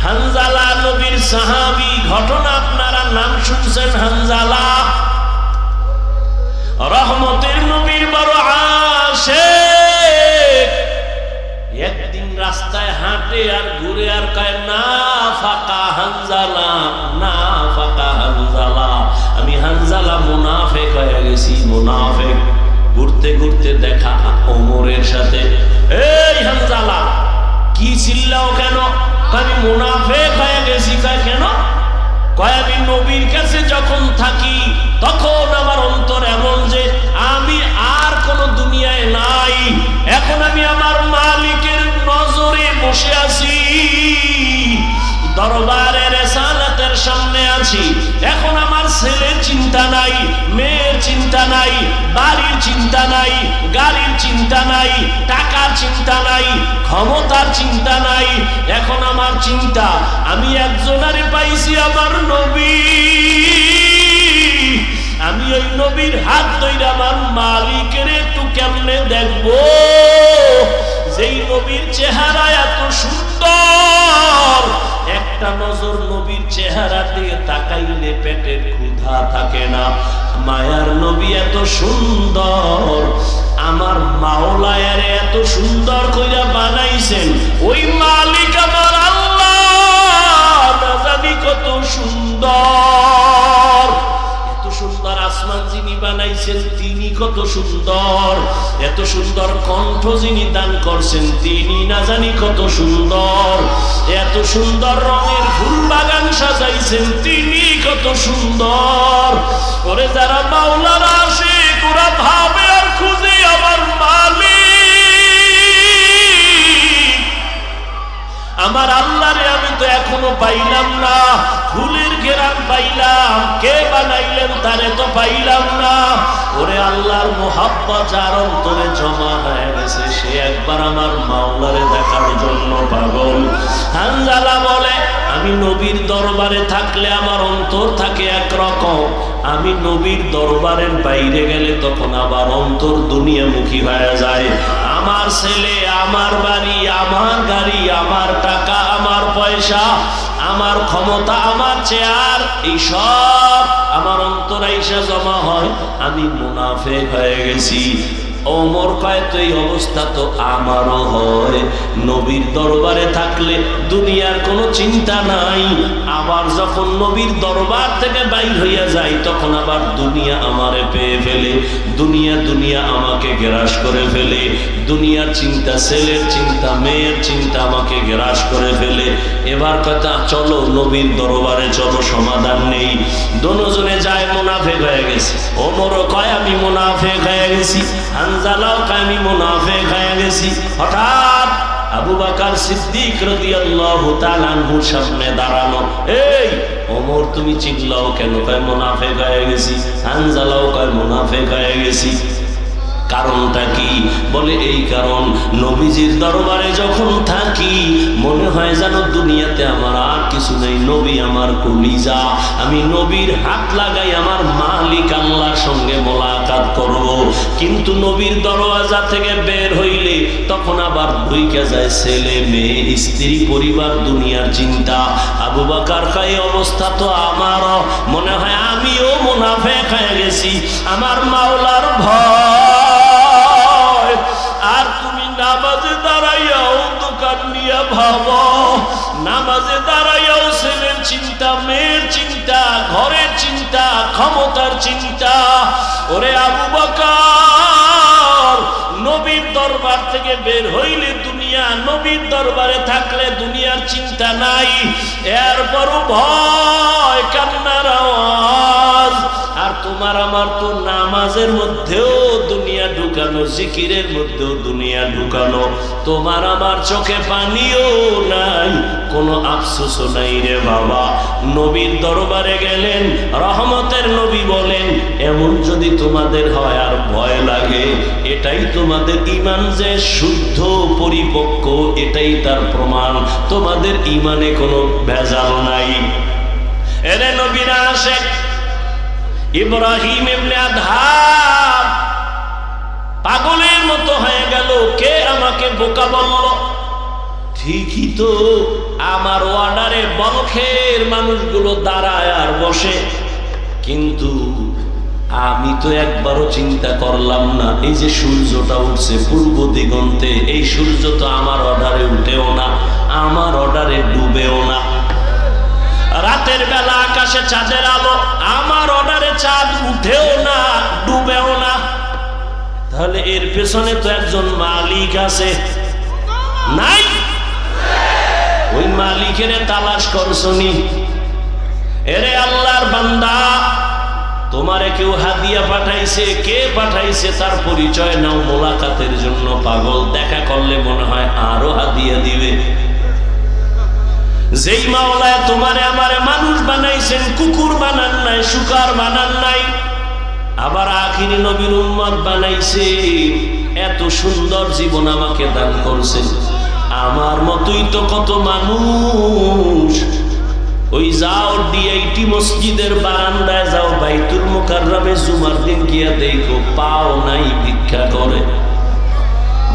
হানজালা নবীর সাহাবী, ঘটনা আপনারা নাম শুনছেন। হানজালা রহমতের নবীর বড় আশিক। একদিন রাস্তায় হাঁটে আর ঘুরে আর কয়, না ফাকা হানজালা, না ফাকা হানজালা, আমি হানজালা মুনাফিক হয়ে গেছি, মুনাফিক। ঘুরতে ঘুরতে দেখা ওমরের সাথে। এই হানজালা, কি চিল্লাও কেন? আমি মুনাফিক হয়ে গেছি। কয় কেন? কয় আমি নবীর কাছে যখন থাকি তখন আমার অন্তর এমন যে আমি আর কোন দুনিয়ায় নাই, এখন আমি আমার মালিকের নজরে বসে আছি, দরবারে রিসালাতের সামনে আছি। এখন আমার ছেলের চিন্তা নাই, মেয়ের চিন্তা নাই, বাড়ির চিন্তা নাই, গাড়ির চিন্তা নাই, টাকার চিন্তা নাই, ক্ষমতার চিন্তা নাই। এখন আমার চিন্তা আমি একজনারে পাইছি, আমার নবী। আমি ওই নবীর হাত ধরে আমার মালিকের একটু কেমনে দেখবো, যেই নবীর চেহারা এত সুন্দর, একটা নজর নবীর চেহারা দিয়ে তাকাইলে পেটের ক্ষুধা থাকে না। মায়ার নবী এত সুন্দর, আমার মাওলায়ারে এত সুন্দর কইরা বানাইছেন, ওই মালিক আমার আল্লাহ না জানি কত সুন্দর। এত সুন্দর আসমান যিনি বানাইছেন তিনি কত সুন্দর, এত সুন্দর কণ্ঠ যিনি দান করছেন তিনি না জানি কত সুন্দর, এত সুন্দর রঙের ফুল বাগান সাজাইছেন তিনি কত সুন্দর। ওরে যারা মাওলার আশিক ওরা ভাবে আর খুঁজে আমার মালিক, আমার আল্লাহরে আমি তো এখনো পাইলাম না। ফুলের ঘেরান পাইলাম, কে বানাইলেন তারে তো পাইলাম না। ওরে আল্লাহর মোহাব্বত যার অন্তরে জমা হয়ে গেছে সে একবার আমার মাওলারে দেখার জন্য পাগল। হানজালা বলে, আমি নবীর দরবারে থাকলে আমার অন্তর থাকে একরকম, আমি নবীর দরবারের বাইরে গেলে তখন আবার অন্তর দুনিয়ামুখী হয়ে যায়। আমার ছেলে, আমার বাড়ি, আমার গাড়ি, আমার টাকা, আমার পয়সা, আমার ক্ষমতা, আমার চেয়ার, এই সব আমার অন্তরে এসে জমা হয়, আমি মুনাফিক হয়ে গেছি। ওমর কয়, তো এই অবস্থা তো আমারও হয়। নবীর দরবারে থাকলে দুনিয়ার কোনো চিন্তা নাই, আবার যখন নবীর দরবার থেকে বাইর হইয়া যায় তখন আবার দুনিয়া আমারে পেয়ে ফেলে, দুনিয়া দুনিয়া আমাকে গ্রাস করে ফেলে, দুনিয়ার চিন্তা, ছেলের চিন্তা, মেয়ের চিন্তা আমাকে গ্রাস করে ফেলে। এবার কথা, চলো নবীর দরবারে চলো, সমাধান নেই। দোনোজনে যায়, মুনাফিক হয়ে গেছে। ওমরও কয় আমি মুনাফিক হয়ে গেছি, হানজালাও কয় আমি মুনাফিক হয়ে গেছি। হঠাৎ আবু বকর সিদ্দিক রাদিয়াল্লাহু তাআলা আনহুর সামনে দাঁড়ানো। এই ওমর, তুমি চিল্লাও কেন? কয় মুনাফিক হয়ে গেছি। হানজালাও কয় মুনাফিক হয়ে গেছি। কারণটা কি? বলে এই কারণ, নবীজির দরবারে যখন থাকি মনে হয় যেন দুনিয়াতে আমার আর কিছু নেই, নবী আমার কলিজা। আমি নবীর হাত লাগাই আমার মালিক আল্লাহর সঙ্গে মোলাকাত করব। কিন্তু নবীর দরওয়াজা থেকে বের হইলে তখন আবার ঢুইকে যায় ছেলে, মেয়ে, স্ত্রী, পরিবার, দুনিয়ার চিন্তা। আবু বকর কয়, অবস্থা তো আমারও, মনে হয় আমিও মুনাফিক হয়ে গেছি। আমার মাওলার ভয়, আর তুমি নামাজে দাঁড়াইয়াও দোকান নিয়ে ভাবো, নামাজে দাঁড়াইয়াও ছেলের চিন্তা, মেয়ের চিন্তা, ঘরের চিন্তা, ক্ষমতার চিন্তা। ওরে আবু বকর, নবীর দরবার থেকে বের হইলে দুনিয়া, নবীর দরবারে থাকলে দুনিয়ার চিন্তা নাই, এরপরও ভয়, কান্নার আওয়াজ। আর তোমার আমার তো নামাজের মধ্যেও দুনিয়া ঢুকানো, জিকিরের মধ্যেও দুনিয়া ঢুকানো। তোমার আমার চোখে পানিও নাই, কোনো আফসোসও নাই রে বাবা। নবীর দরবারে গেলেন, রহমতের নবী বলেন, এমন যদি তোমাদের হয় আর ভয় লাগে, এটাই তোমাদের ঈমান যে শুদ্ধ পরিপক্ক, এটাই তার প্রমাণ। তোমাদের ঈমানে কোনো ভেজাল নাই। এরে নবীরা আশেক ইব্রাহিম ইবনে আদহাম পাগলের মতো হয়ে গেল। কে আমাকে বোকা বলল? ঠিকই তো, আমার অর্ডারে বলখের মানুষগুলো দাঁড়ায় আর বসে, কিন্তু আমি তো একবারও চিন্তা করলাম না এই যে সূর্যটা উঠছে পূর্ব দিগন্তে, এই সূর্য তো আমার অর্ডারে উঠেও না, আমার অর্ডারে ডুবেও না। রাতের বেলা আকাশে চাঁদের আলো, আমার অর্ডারে চাঁদ উঠেও না ডুবেও না। তাহলে এর পেছনে তো একজন মালিক আছে, নাই? ওই মালিকের তালাশ করছনি? এরে আল্লাহর বান্দা, তোমারে কেউ হাদিয়া পাঠাইছে, কে পাঠাইছে তার পরিচয় নাও, মোলাকাতের জন্য পাগল, দেখা করলে মনে হয় আরো হাদিয়া দিবে। যেই মাওলা তোমারে আমারে মানুষ বানাইছেন, কুকুর বানান নাই, শুকার বানান নাই, আবার আখিরি নবীর উম্মত বানাইছে, এত সুন্দর জীবন আমাকে দান করছেন। আমার মতোই তো কত মানুষ, ওই যাও ডিআইটি মসজিদের বারান্দায় যাও, বাইতুল মুকাররমে জুমার দিন গিয়া দেখো, পাও নাই ভিক্ষা করে,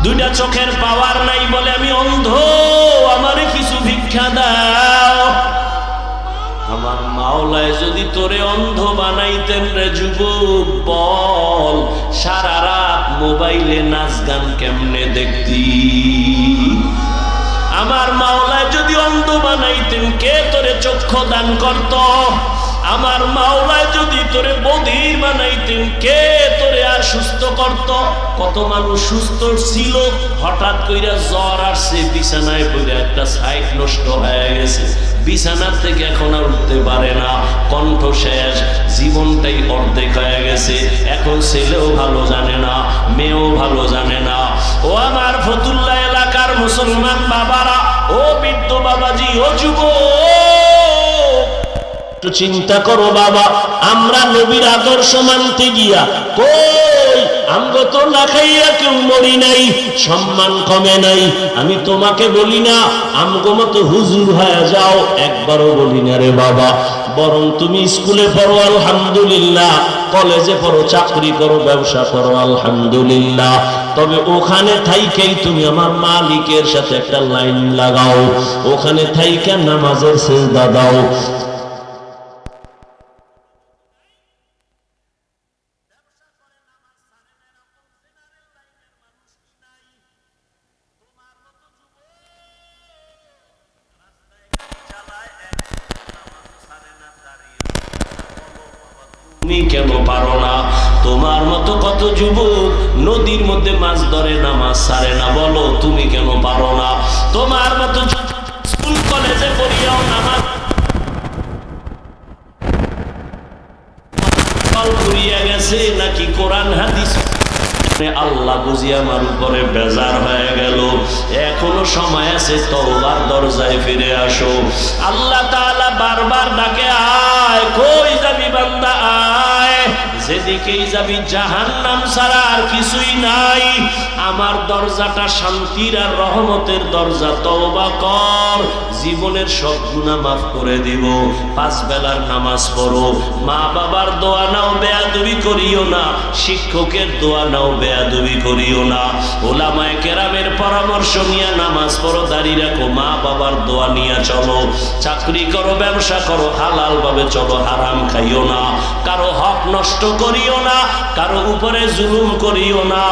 দুইটা চোখের পাওয়ার নাই, বলে আমি অন্ধ, আমারে কিছু ভিক্ষা দাও। আমার মাওলায় যদি তোরে অন্ধ বানাইতেন রে যুবক, বল সারা রাত মোবাইলে নাচ গান কেমনে দেখতি? আমার মাওলায় যদি অন্ধ বানাইতেন, কে তোরে চক্ষু দান করত? আমার মাওলায় যদি তোরে বধির বানাইতেন, কে তোরে আর সুস্থ করত? কত মানুষ সুস্থ ছিল, হঠাৎ কইরা জ্বর আসছে, বিছানায় পড়ে একটা সাইড নষ্ট হয়ে গেছে, বিছানার থেকে এখন আর উঠতে পারে না, কণ্ঠ শেষ, জীবনটাই অর্ধেক হয়ে গেছে। এখন ছেলেও ভালো জানে না, মেয়েও ভালো জানে না। ও আমার ফতুল্লাহ এলাকার মুসলমান বাবারা, ও বৃদ্ধ বাবাজি, ও যুবক, চিন্তা করো বাবা, আমরা নবীর আদর্শ মানতে গিয়া কই আমগো তো না খাইয়া কেউ মরি নাই, সম্মান কমে নাই। আমি তোমাকে বলি না আমগো মতো হুজুর হয়ে যাও, একবারও বলি না রে বাবা, বরং তুমি স্কুলে পড়ো আলহামদুলিল্লাহ, কলেজে পড়ো, চাকরি করো, ব্যবসা করো আলহামদুলিল্লাহ, তবে ওখানে থাইকেই তুমি আমার মালিকের সাথে একটা লাইন লাগাও, ওখানে থাইকে নামাজের সিজদা দাও। তুমি কেন পারো না? তোমার মতো কত যুবক নদীর মধ্যে মাছ ধরে, নামাজ ছাড়ে না, বলো তুমি কেন পারো না? তোমার মতো স্কুল কলেজে পড়িয়াও নামাজ করিয়া গেছে, নাকি কোরআন হাদিস আল্লাহ বুঝি আমার উপরে বেজার হয়ে গেল। এখনো সময় আছে, তওবার দরজায় ফিরে আসো। আল্লাহ তাআলা বারবার ডাকে, আয়, কই যাবি বান্দা, আয়, যেদিকেই যাবি জাহান্নাম ছাড়া আর কিছুই নাই। আমার দরজাটা শান্তির আর রহমতের দরজা, তওবা কর, জীবনের সব গুনাহ মাফ করে দিব। 5 বেলার নামাজ পড়ো, মা বাবার দোয়া নাও, বেয়াদবি করিও না, শিক্ষকের দোয়া নাও, বেয়াদবি করিও না, ওলামায়ে কেরামের পরামর্শ নিয়ে নামাজ পড়ো, দাঁড়িয়ে রাখো, মা বাবার দোয়া নিয়ে চলো, চাকরি করো, ব্যবসা করো, হালাল ভাবে চলো, হারাম খাইও না, কারো হক নষ্ট করিও না, কারো উপরে জুলুম করিও না।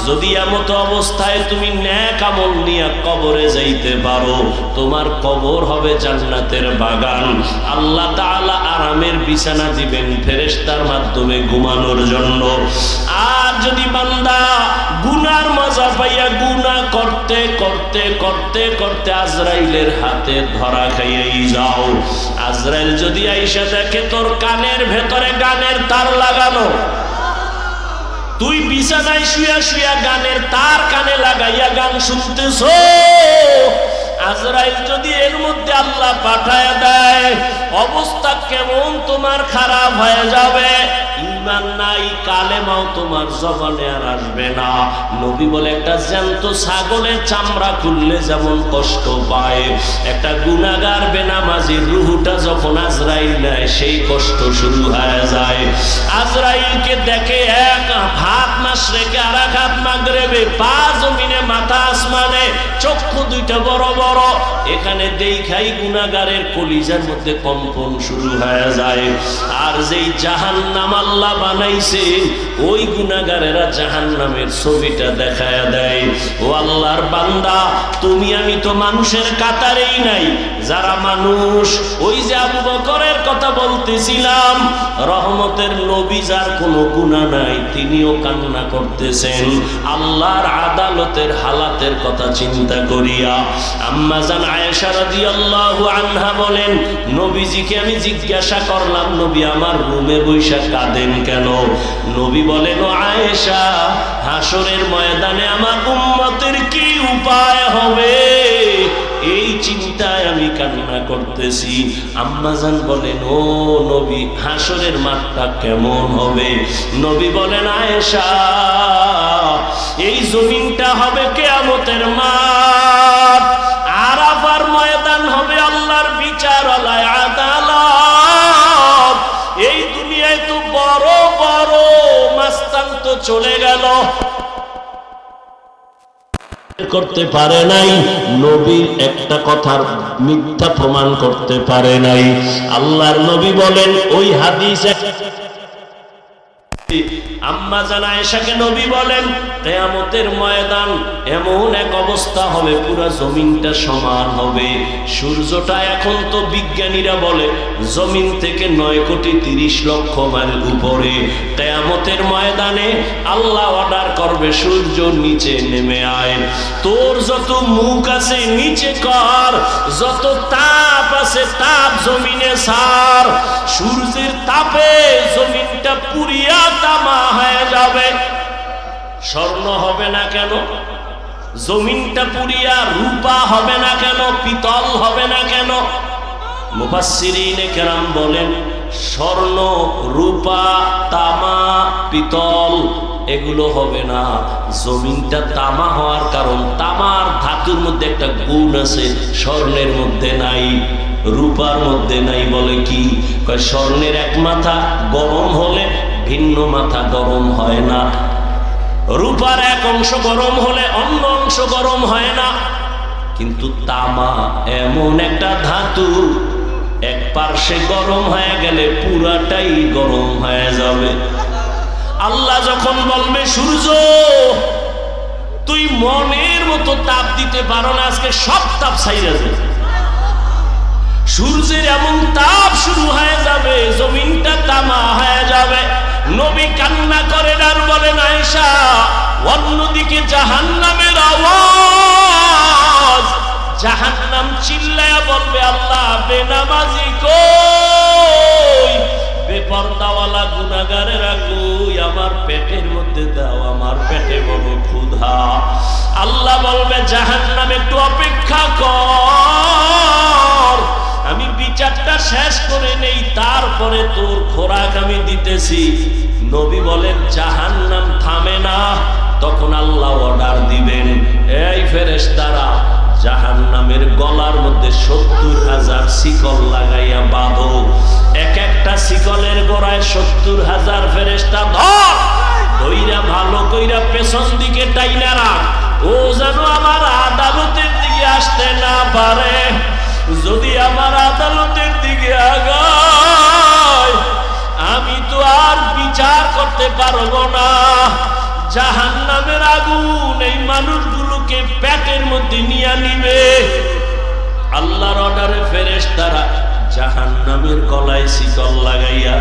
যদি এমত অবস্থায় তুমি নেক আমল নিয়ে কবরে যাইতে পারো, তোমার কবর হবে জান্নাতের বাগান। আল্লাহ তাআলা আরামের বিছানা দিবেন ফেরেশতার মাধ্যমে ঘুমানোর জন্য। আর যদি বান্দা গুনার মজা পাইয়া গুনাহ করতে করতে করতে করতে আজরাইলের হাতে ধরা খাইয়াই যাও, আজরাইল যদি আইসা দেখে তোর কানের ভেতরে গানের তার লাগানো, তুই বিছানায় শুয়া শুয়া গানের তার কানে লাগাইয়া গান শুনতেছো, আজরাইল যদি এর মধ্যে আল্লাহ পাঠায় দেয়, অবস্থা কেমন তোমার খারাপ হয়ে যাবে। ঈমান নাই, কালেমাও তোমার জবানে আর আসবে না। নবী বলে, একটা জ্যান্ত ছাগলের চামড়া খুললে যেমন কষ্ট পায়, একটা গুনাহগার বেনামাজির রূহটা যখন আজরাইল নেয়, সেই কষ্ট শুরু হয়ে যায়। আজরাইলকে দেখে এক হাত মাশরিকে আর এক হাত মাগরিবে, পা জমিনে, মাথা আসমানে, চক্ষু দুই দুইটা বড় বড়, এখানে দেখাই গুনাহগারের কলিজার মধ্যে কম্পন শুরু হয়ে যায়। আর যেই জাহান্নাম আল্লাহ বানাইছেন ওই গুনাহগারেরা জাহান্নামের ছবিটা দেখায়া দেয়। ও আল্লাহর বান্দা, তুমি আমি তো মানুষের কাতারেই নাই। যারা মানুষ, ওই যে আবু বকরের কথা বলতেছিলাম, রহমতের নবী, যার কোনো গুনাহ নাই, তিনিও কান্না করতেছেন আল্লাহর আদালতের হালাতের কথা চিন্তা করিয়া। আম্মা জান আয়েশা রাদিয়াল্লাহু আনহা বলেন, নবীজিকে আমি জিজ্ঞাসা করলাম, নবী আমার রুমে বৈশা কাঁদেন কেন? নবী বলেন, ও আয়েশা, হাসরের ময়দানে আমার উম্মতের কি উপায় হবে এই চিন্তায় আমি কান্না করতেছি। আম্মাজান বলেন, ও নবী, হাসরের মাঠটা কেমন হবে? নবী বলেন, আয়েশা, এই জমিনটা হবে কিয়ামতের মাঠ, আরাফার ময়দান হবে আল্লাহর বিচারালয়, আদালত। এই দুনিয়ায় তো বড় বড় মাস্তান তো চলে গেল, করতে পারে নাই, নবীর একটা কথার মিথ্যা প্রমাণ করতে পারে নাই। আল্লাহর নবী বলেন ওই হাদিসে, আম্মা জান আয়েশাকে নবী বলেন, কিয়ামতের ময়দান এমন এক অবস্থা হবে, পুরো জমিনটা সমান হবে। সূর্যটা এখন তো বিজ্ঞানীরা বলে জমিন থেকে 9,30,00,000 মাইল উপরে। কিয়ামতের ময়দানে আল্লাহ অর্ডার করবে, সূর্য নিচে নেমে আয়, তোর যত মুখ আছে নিচে কর, যত তাপ আছে তাপ জমিনে ছাড়। সূর্যের তাপে জমিনটা পুরিয়া তামা হয়ে যাবে। স্বর্ণ হবে না কেন? জমিনটা পুরিয়া রূপা হবে না কেন? পিতল হবে না কেন? মুফাসসিরিনে কেরাম বলেন, স্বর্ণ, রূপা, তামা, পিতল এগুলো হবে না। জমিনটা তামা হওয়ার কারণ, তামার ধাতুর মধ্যে একটা গুণ আছে, স্বর্ণের মধ্যে নাই, রূপার মধ্যে নাই। বলে কি? কয় স্বর্ণের এক মাথা গরম হলে ভিন্ন মাথা গরম হয় না, রূপার এক অংশ গরম হলে অন্য অংশ গরম হয় না। কিন্তু তামা এমন একটা ধাতু, এক পার্শ্বে গরম হয়ে গেলে পুরাটাই গরম হয়ে যাবে। আল্লাহ যখন বলবে, সূর্য তুই মনের মতো তাপ দিতে পারো না, আজকে সব তাপ ছাইরা যাবে, সূর্যের এমন তাপ শুরু হয়ে যাবে, জমিনটা তামা হয়ে যাবে। নবী কান্না করেন আর বলেন, আয়েশা, অন্যদিকে জাহান্নামের আওয়াজ, জাহান্নাম চিল্লায়া বলবে, আল্লাহ বেনামাজি কই, বেপরদাওয়ালা গুনাহগারেরা কই, আমার পেটের মধ্যে দাও, আমার পেটে বড় ক্ষুধা। আল্লাহ বলবে, জাহান্নাম একটু অপেক্ষা কর, আমি বিচারটা শেষ করে নেই, তারপরে তোর খোরাক আমি দিতেছি। নবী বলেন, জাহান্নাম থামে না, তখন আল্লাহ অর্ডার দিবেন, এই ফেরেশতারা জাহান্নামের গলার মধ্যে 70,000 শিকল লাগাইয়া বাঁধো, এক একটা শিকলের গোড়ায় 70,000 ফেরেশতা ধর, ধইরা ভালো কইরা পেছন দিকে টাইনা রাখ, ও যেন আমার আদালতের দিকে আসতে না পারে। যদি আমার আদালতের দিকে আগায়, আমি তো আর বিচার করতে পারবো না। জাহান্নামের আগুন এই মানুষগুলোকে পেটের মধ্যে নিয়ে নিবে। আল্লাহর অর্ডারে ফেরেশতারা জাহান্নামের গলায় শিকল লাগাইয়া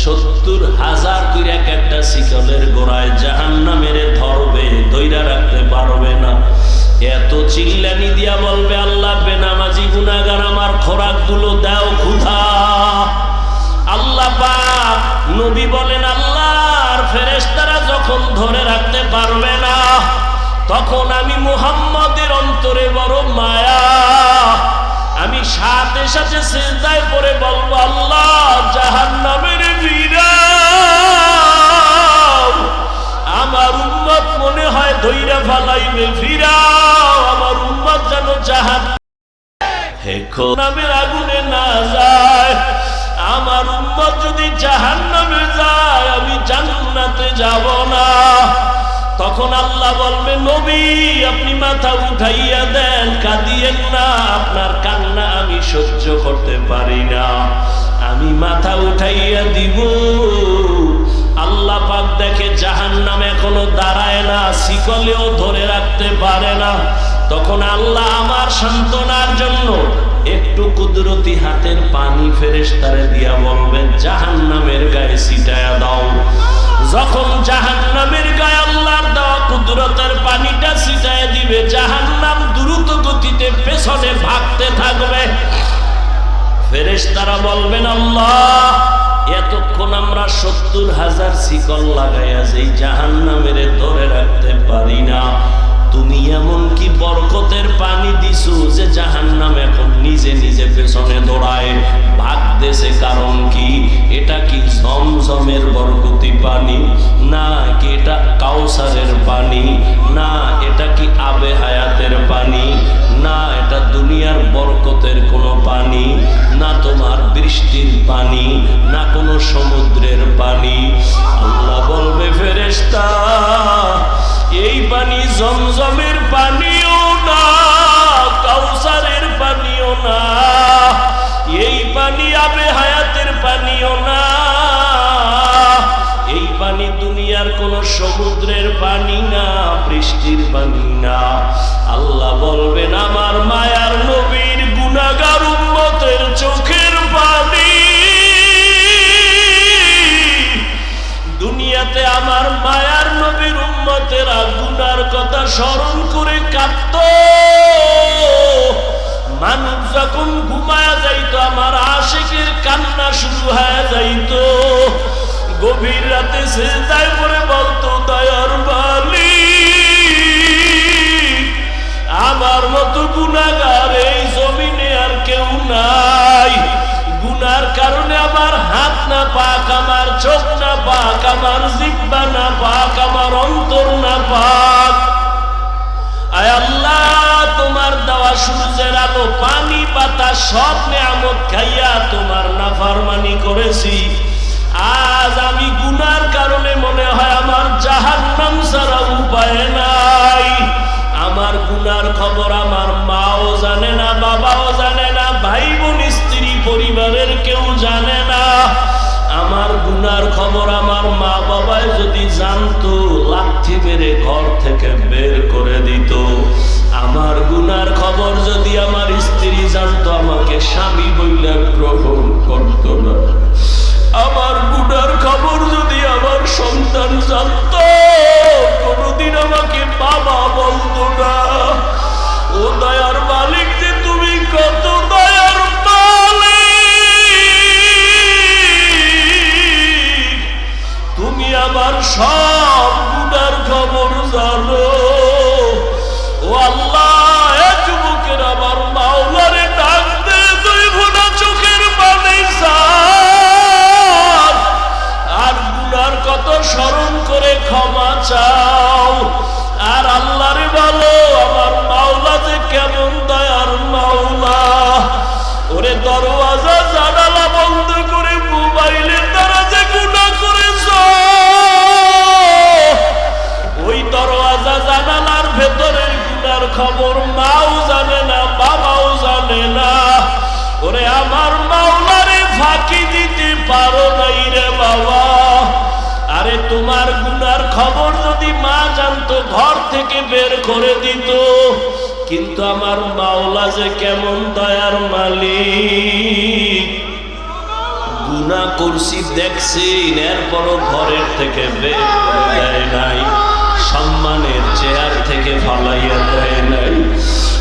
70,000 করে এক একটা শিকলের গোড়ায় জাহান্নামের ধরবে, ধইরা রাখতে পারবে না। এত চিল্লানি দিয়া বলবে, আল্লাহ বেনামাজি গুনাহগার আমার খোরাক গুলো দাও, ক্ষুধা। আল্লাহ পাক নবী বলেন, আল্লাহর ফেরেশতারা যখন ধরে রাখতে পারবে না, তখন আমি মুহাম্মদের অন্তরে বড় মায়া, আমি সাথে সাথে সিজদায় পড়ে বলবো, আল্লাহ জাহান্নামের ফিরাও, আমার উম্মত মনে হয় ধইরা ফালাইবে, ফিরাও, আমার উম্মত যেন জাহান্নামের আগুনে না যায়। আমার উম্মত যদি জাহান্নামে যায়, আমি জান্নাতে যাব না। তখন তখন আল্লাহ বলবে, নবী আপনি মাথা উঠাইয়া দেন, কাঁদিয়েন না, আপনার কান্না আমি সহ্য করতে পারি না, আমি মাথা উঠাইয়া দিব। আল্লাহ পাক দেখে জাহান্নাম এখনো দাঁড়ায় না, শিকলেও ধরে রাখতে পারে না। তখন আল্লাহ আমার সান্ত্বনার জন্য একটু কুদরতি হাতের পানি ফেরেশতারে দিয়া বলবেন, জাহান্নামের গায়ে ছিটায়া দাও। যখন জাহান্নামের গায়ে আল্লাহর দেওয়া কুদরতের পানিটা ছিটায় দিবে, জাহান্নাম দ্রুত গতিতে পেছনে ভাগতে থাকবে। ফেরেশতারা বলবেন, আল্লাহ এতক্ষণ আমরা 70,000 শিকল লাগাইয়া যেই জাহান্নামের ধরে রাখতে পারি না, তুমি এমন কি বরকতের পানি দিছো যে জাহান্নাম এখন নিজে নিজে পেছনে দৌড়ায় ভাগতেছে? কারণ কি? এটা কি জমজমের বরকতি পানি? না কি এটা কাউসারের পানি? না এটা কি আবে হায়াতের পানি? না এটা দুনিয়ার বরকতের কোনো পানি? না তোমার বৃষ্টির পানি? না কোনো সমুদ্রের পানি? আল্লাহ বলবে, ফেরেশতা এই পানি জমজমের পানিও না, কাউসারের পানিও না, এই পানি আবে হায়াতের পানিও না, এই পানি দুনিয়ার কোন সমুদ্রের পানি না, বৃষ্টির পানি না। আল্লাহ বলবেন, আমার মায়ার নবীর গুনাহগার উম্মতের চোখের পানি। দুনিয়াতে আমার মায়ার নবীর উম্মতেরা গুনার কথা স্মরণ করে কাঁদত। মানুষ যখন ঘুমায়া যাইতো, আমার আশিকের কান্না শুরু হয়ে যাইতো। গভীর রাতে সিজদায় পড়ে বলতো, দয়ার মালিক আমার মতো গুনাহগার এই জমিনে আর কেউ নাই। গুনার কারণে আমার হাত না পাক, আমার চোখ না পাক, আমার জিহ্বা না পাক, আমার অন্তর না পাক। আয় আল্লাহ, তোমার দেওয়া সূর্যের আলো, পানি, বাতাস সব নিয়ামত খাইয়া তোমার নাফরমানি করেছি। আজ আমি গুনার কারণে মনে হয় আমার জাহান্নাম ছাড়া উপায় নাই। আমার গুনার খবর আমার মাও জানে না, বাবাও জানে না, ভাই বোন, স্ত্রী, পরিবারের কেউ জানে না। আমার গুনার খবর আমার মা বাবায় যদি জানতো, লাথি মেরে ঘর থেকে বের করে দিত। আমার গুনার খবর যদি আমার স্ত্রী জানতো, আমাকে স্বামী বইলে গ্রহণ করত না। আমার গুনার খবর যদি আমার সন্তান জানতো, কোনদিন আমাকে বাবা বলতো না। ও দয়ার মালিক যে তুমি কত দয়ার মালিক, তুমি আমার সব গুনার খবর জানো। ও আল্লাহ, এক যুবকের আমার মাওলারে ডাক দে, তুই ভোনা চোখের পানি চাও আর গুনার কত স্মরণ করে ক্ষমা চাও। আর আল্লাহরে বলো, আমার মাওলা যে কেমন দয়ার মাওলা। ওরে দরওয়াজা জানালা বন্ধ করে মোবাইলের দ্বারা যে গুনাহ করেছ, ওই দরওয়াজা জানালার ভেতরের গুনার খবর মাও জানে না, বাবাও জানে না। ওরে আমার মাওলারে ফাঁকি দিতে পারো নাই রে বাবা। আরে তোমার গুনার খবর যদি মা জানতো, ঘর থেকে বের করে দিত। কিন্তু আমার মাওলা যে কেমন দয়ার মালিক, গুনাহ করছি দেখছেন, এরপরও ঘরের থেকে বের করে দেয় নাই, সম্মানের চেয়ার থেকে ফালাইয়া দেয় নাই।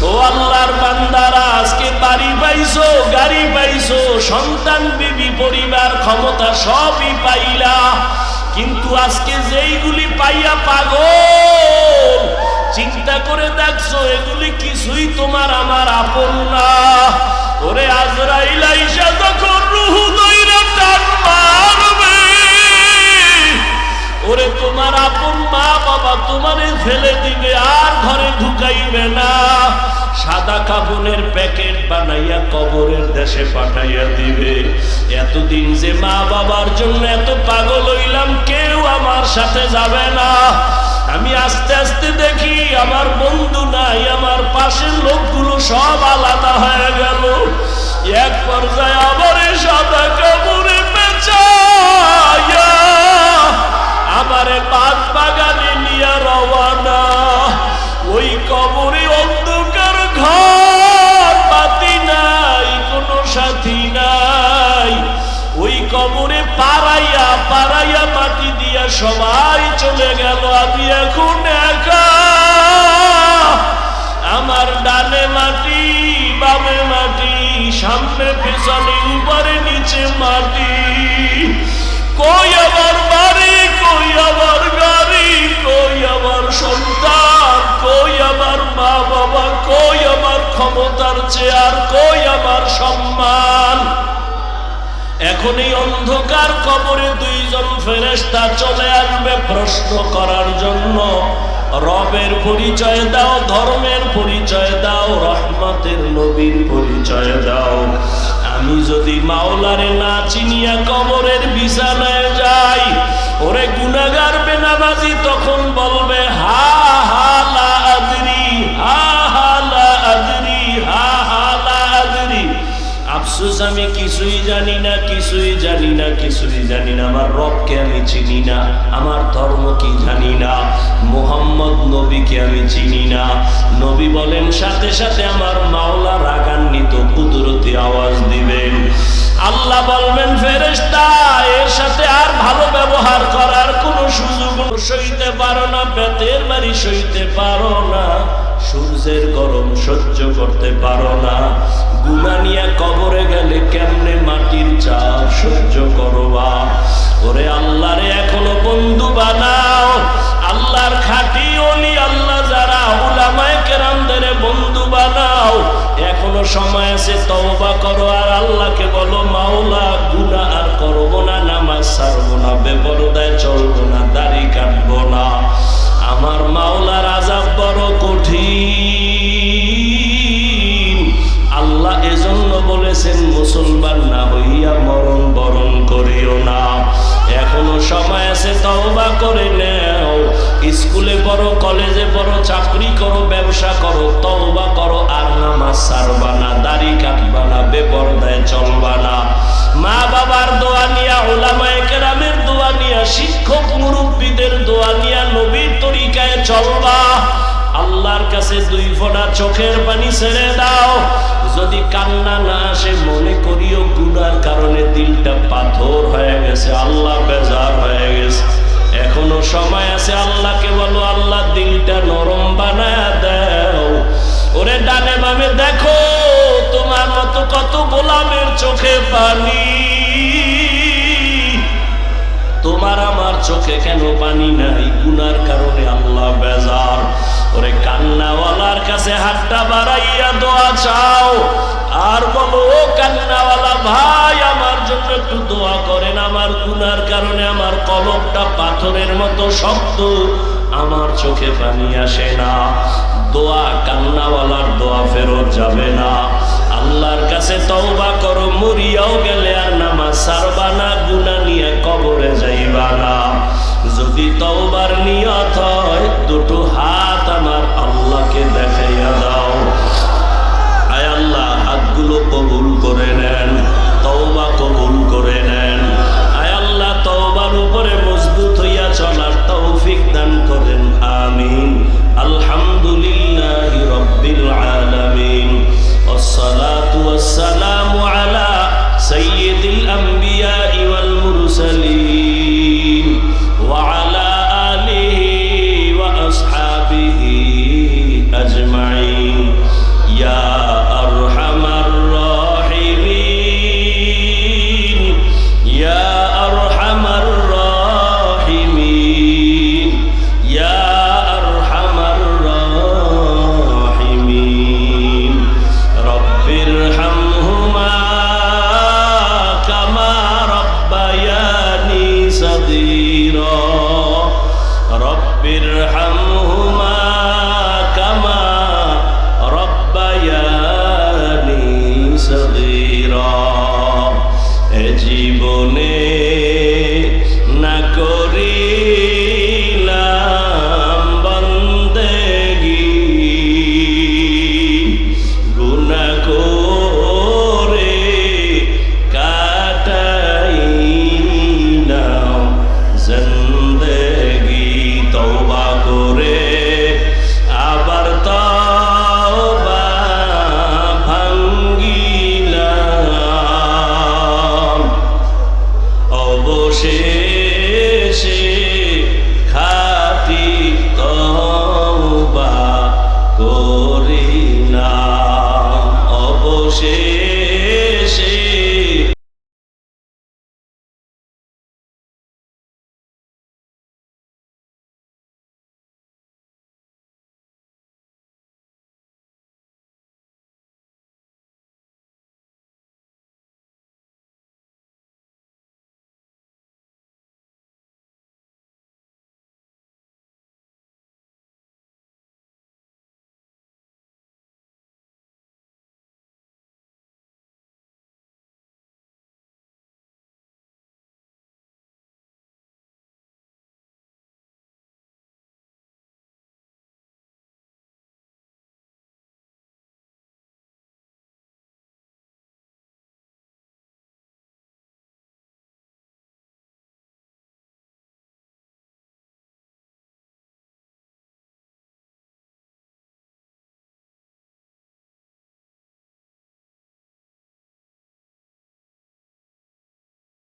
ও আল্লাহর বান্দারা, আজকে বাড়ি পাইছো, গাড়ি পাইছো, সন্তান, বিবি, পরিবার, ক্ষমতা সবই পাইলা, কিন্তু আজকে যেইগুলি পাইয়া পাগল, চিন্তা করে দেখছো এগুলি কিছুই তোমার আমার আপন না। ওরে আজরাইল আইসা যখন রূহ দইরা টান মারবে, ওরে তোমার আপন মা বাবা তোমারে ফেলে দিবে, আর ঘরে ঢুকাইবে না। সাদা কাফনের প্যাকেট বানাইয়া কবরের দেশে পাঠাইয়া দিবে। এতদিন যে মা বাবার জন্য এত পাগল হইলাম, কেউ আমার সাথে যাবে না। আমি আস্তে আস্তে দেখি আমার বন্ধু নাই, আমার পাশের লোকগুলো সব আলাদা হয়ে গেল। এক পর্যায়ে আবার সাদা কাপড়ে পেঁচাইয়া আমারে বাদ বাগানে নিয়ে রওয়ানা। ওই কবরে অন্ধকার ঘর, বাতি নাই, কোনো সাথী নাই। ওই কবরে পাড়াইয়া পাড়াইয়া মাটি দিয়া সবাই চলে গেল, আমি এখন একা। আমার ডানে মাটি, বামে মাটি, সামনে পেছনে উপরে নিচে মাটি। কই আমার বাড়ি, কই আমার গাড়ি, কই আমার সন্তান, কই আমার মা বাবা, কই আমার ক্ষমতার চেয়ার, কই আমার সম্মান। এখন এই অন্ধকার কবরে দুইজন ফেরেশতা চলে আসবে প্রশ্ন করার জন্য। রবের পরিচয় দাও, ধর্মের পরিচয় দাও, রহমতের নবীর পরিচয় দাও। আমি যদি মাওলারে না চিনিয়া কবরের বিছানায় যাই, ওরে গুনাহগার বেনামাজি তখন বলবে হা হা লা আদরি, হা হা লা আদরি, হা হা লা আদরি। আফসোস, আমি কিছুই জানি না, কিছুই জানি না, কিছুই জানি না। আমার রবকে আমি চিনি না, আমার ধর্ম কি জানি না, মুহাম্মদ নবীকে আমি চিনি না। নবী বলেন সাথে সাথে আমার মাওলা রাগান্বিত কুদরতি আওয়াজ দিবেন। আল্লাহ বলবেন ফেরেশতা, এর সাথে আর ভালো ব্যবহার করার কোনো সুযোগ সইতে পারো না, পেটের বাড়ি সইতে পারো না, সূর্যের গরম সহ্য করতে পারো না। গুনাহ নিয়ে কবরে গেলে কেমনে মাটির চাপ সহ্য করবা? ওরে আল্লাহরে এখনো বন্ধু বানাও। আল্লাহর খাঁটি ওলি, আল্লাহ যারা উলামায়ে কেরামদের বন্ধু বানাও। এখনো সময় আছে, তওবা করো আর আল্লাহকে বলো মাওলা গুনাহ আর করবো না, নামাজ ছাড়বো না, বেপরদায় চলবো না, দাড়ি কাটবো না। আমার মাওলার আযাব বড় কঠিন। আল্লাহ এজন্য বলেছেন মুসলমান না হইয়া মরণ বরণ করিও না। এখনো সময় আছে, তওবা করে নাও। স্কুলে পড়ো, কলেজে পড়ো, চাকরি করো, ব্যবসা করো, তওবা করো আর নামাজ ছাড়বা না, দাড়ি কাটবা না, বেপরদায় চলবা না। মা বাবার দোয়া নিয়া, উলামায়ে কেরামের দোয়া নিয়া, শিক্ষক মুরব্বীদের দোয়া নিয়া নবীর তরিকায় চলবা। আল্লাহর কাছে দুই ফোঁটা চোখের পানি ছেড়ে দাও। যদি কান্না না আসে, মনে করিও গুনার কারণে দিলটা পাথর হয়ে গেছে, আল্লাহ বেজার হয়ে গেছে। এখনো সময় আছে, আল্লাহকে বলো আল্লাহ দিলটা নরম বানায় দাও। ওরে ডানে বামে দেখো, তোমার মতো কত গোলামের চোখে পানি, তোমার আমার চোখে কেন পানি নাই? গুনার কারণে আল্লাহ বেজার। ওরে কান্নাওয়ালার কাছে হাতটা বাড়াইয়া দোয়া চাও আর বলো, ও কান্নাওয়ালা ভাই, আমার জন্য একটু দোয়া করেন। আমার গুনার কারণে আমার কলবটা পাথরের মতো শক্ত, আমার চোখে পানি আসে না। দোয়া, কান্নাওয়ালার দোয়া ফেরত যাবে না। আল্লাহর কাছে তওবা করো, মরিয়াও গেলে আর নামাজ ছাড়বা না, গুনাহ নিয়ে কবরে যাইবা না। যদি তওবার নিয়ত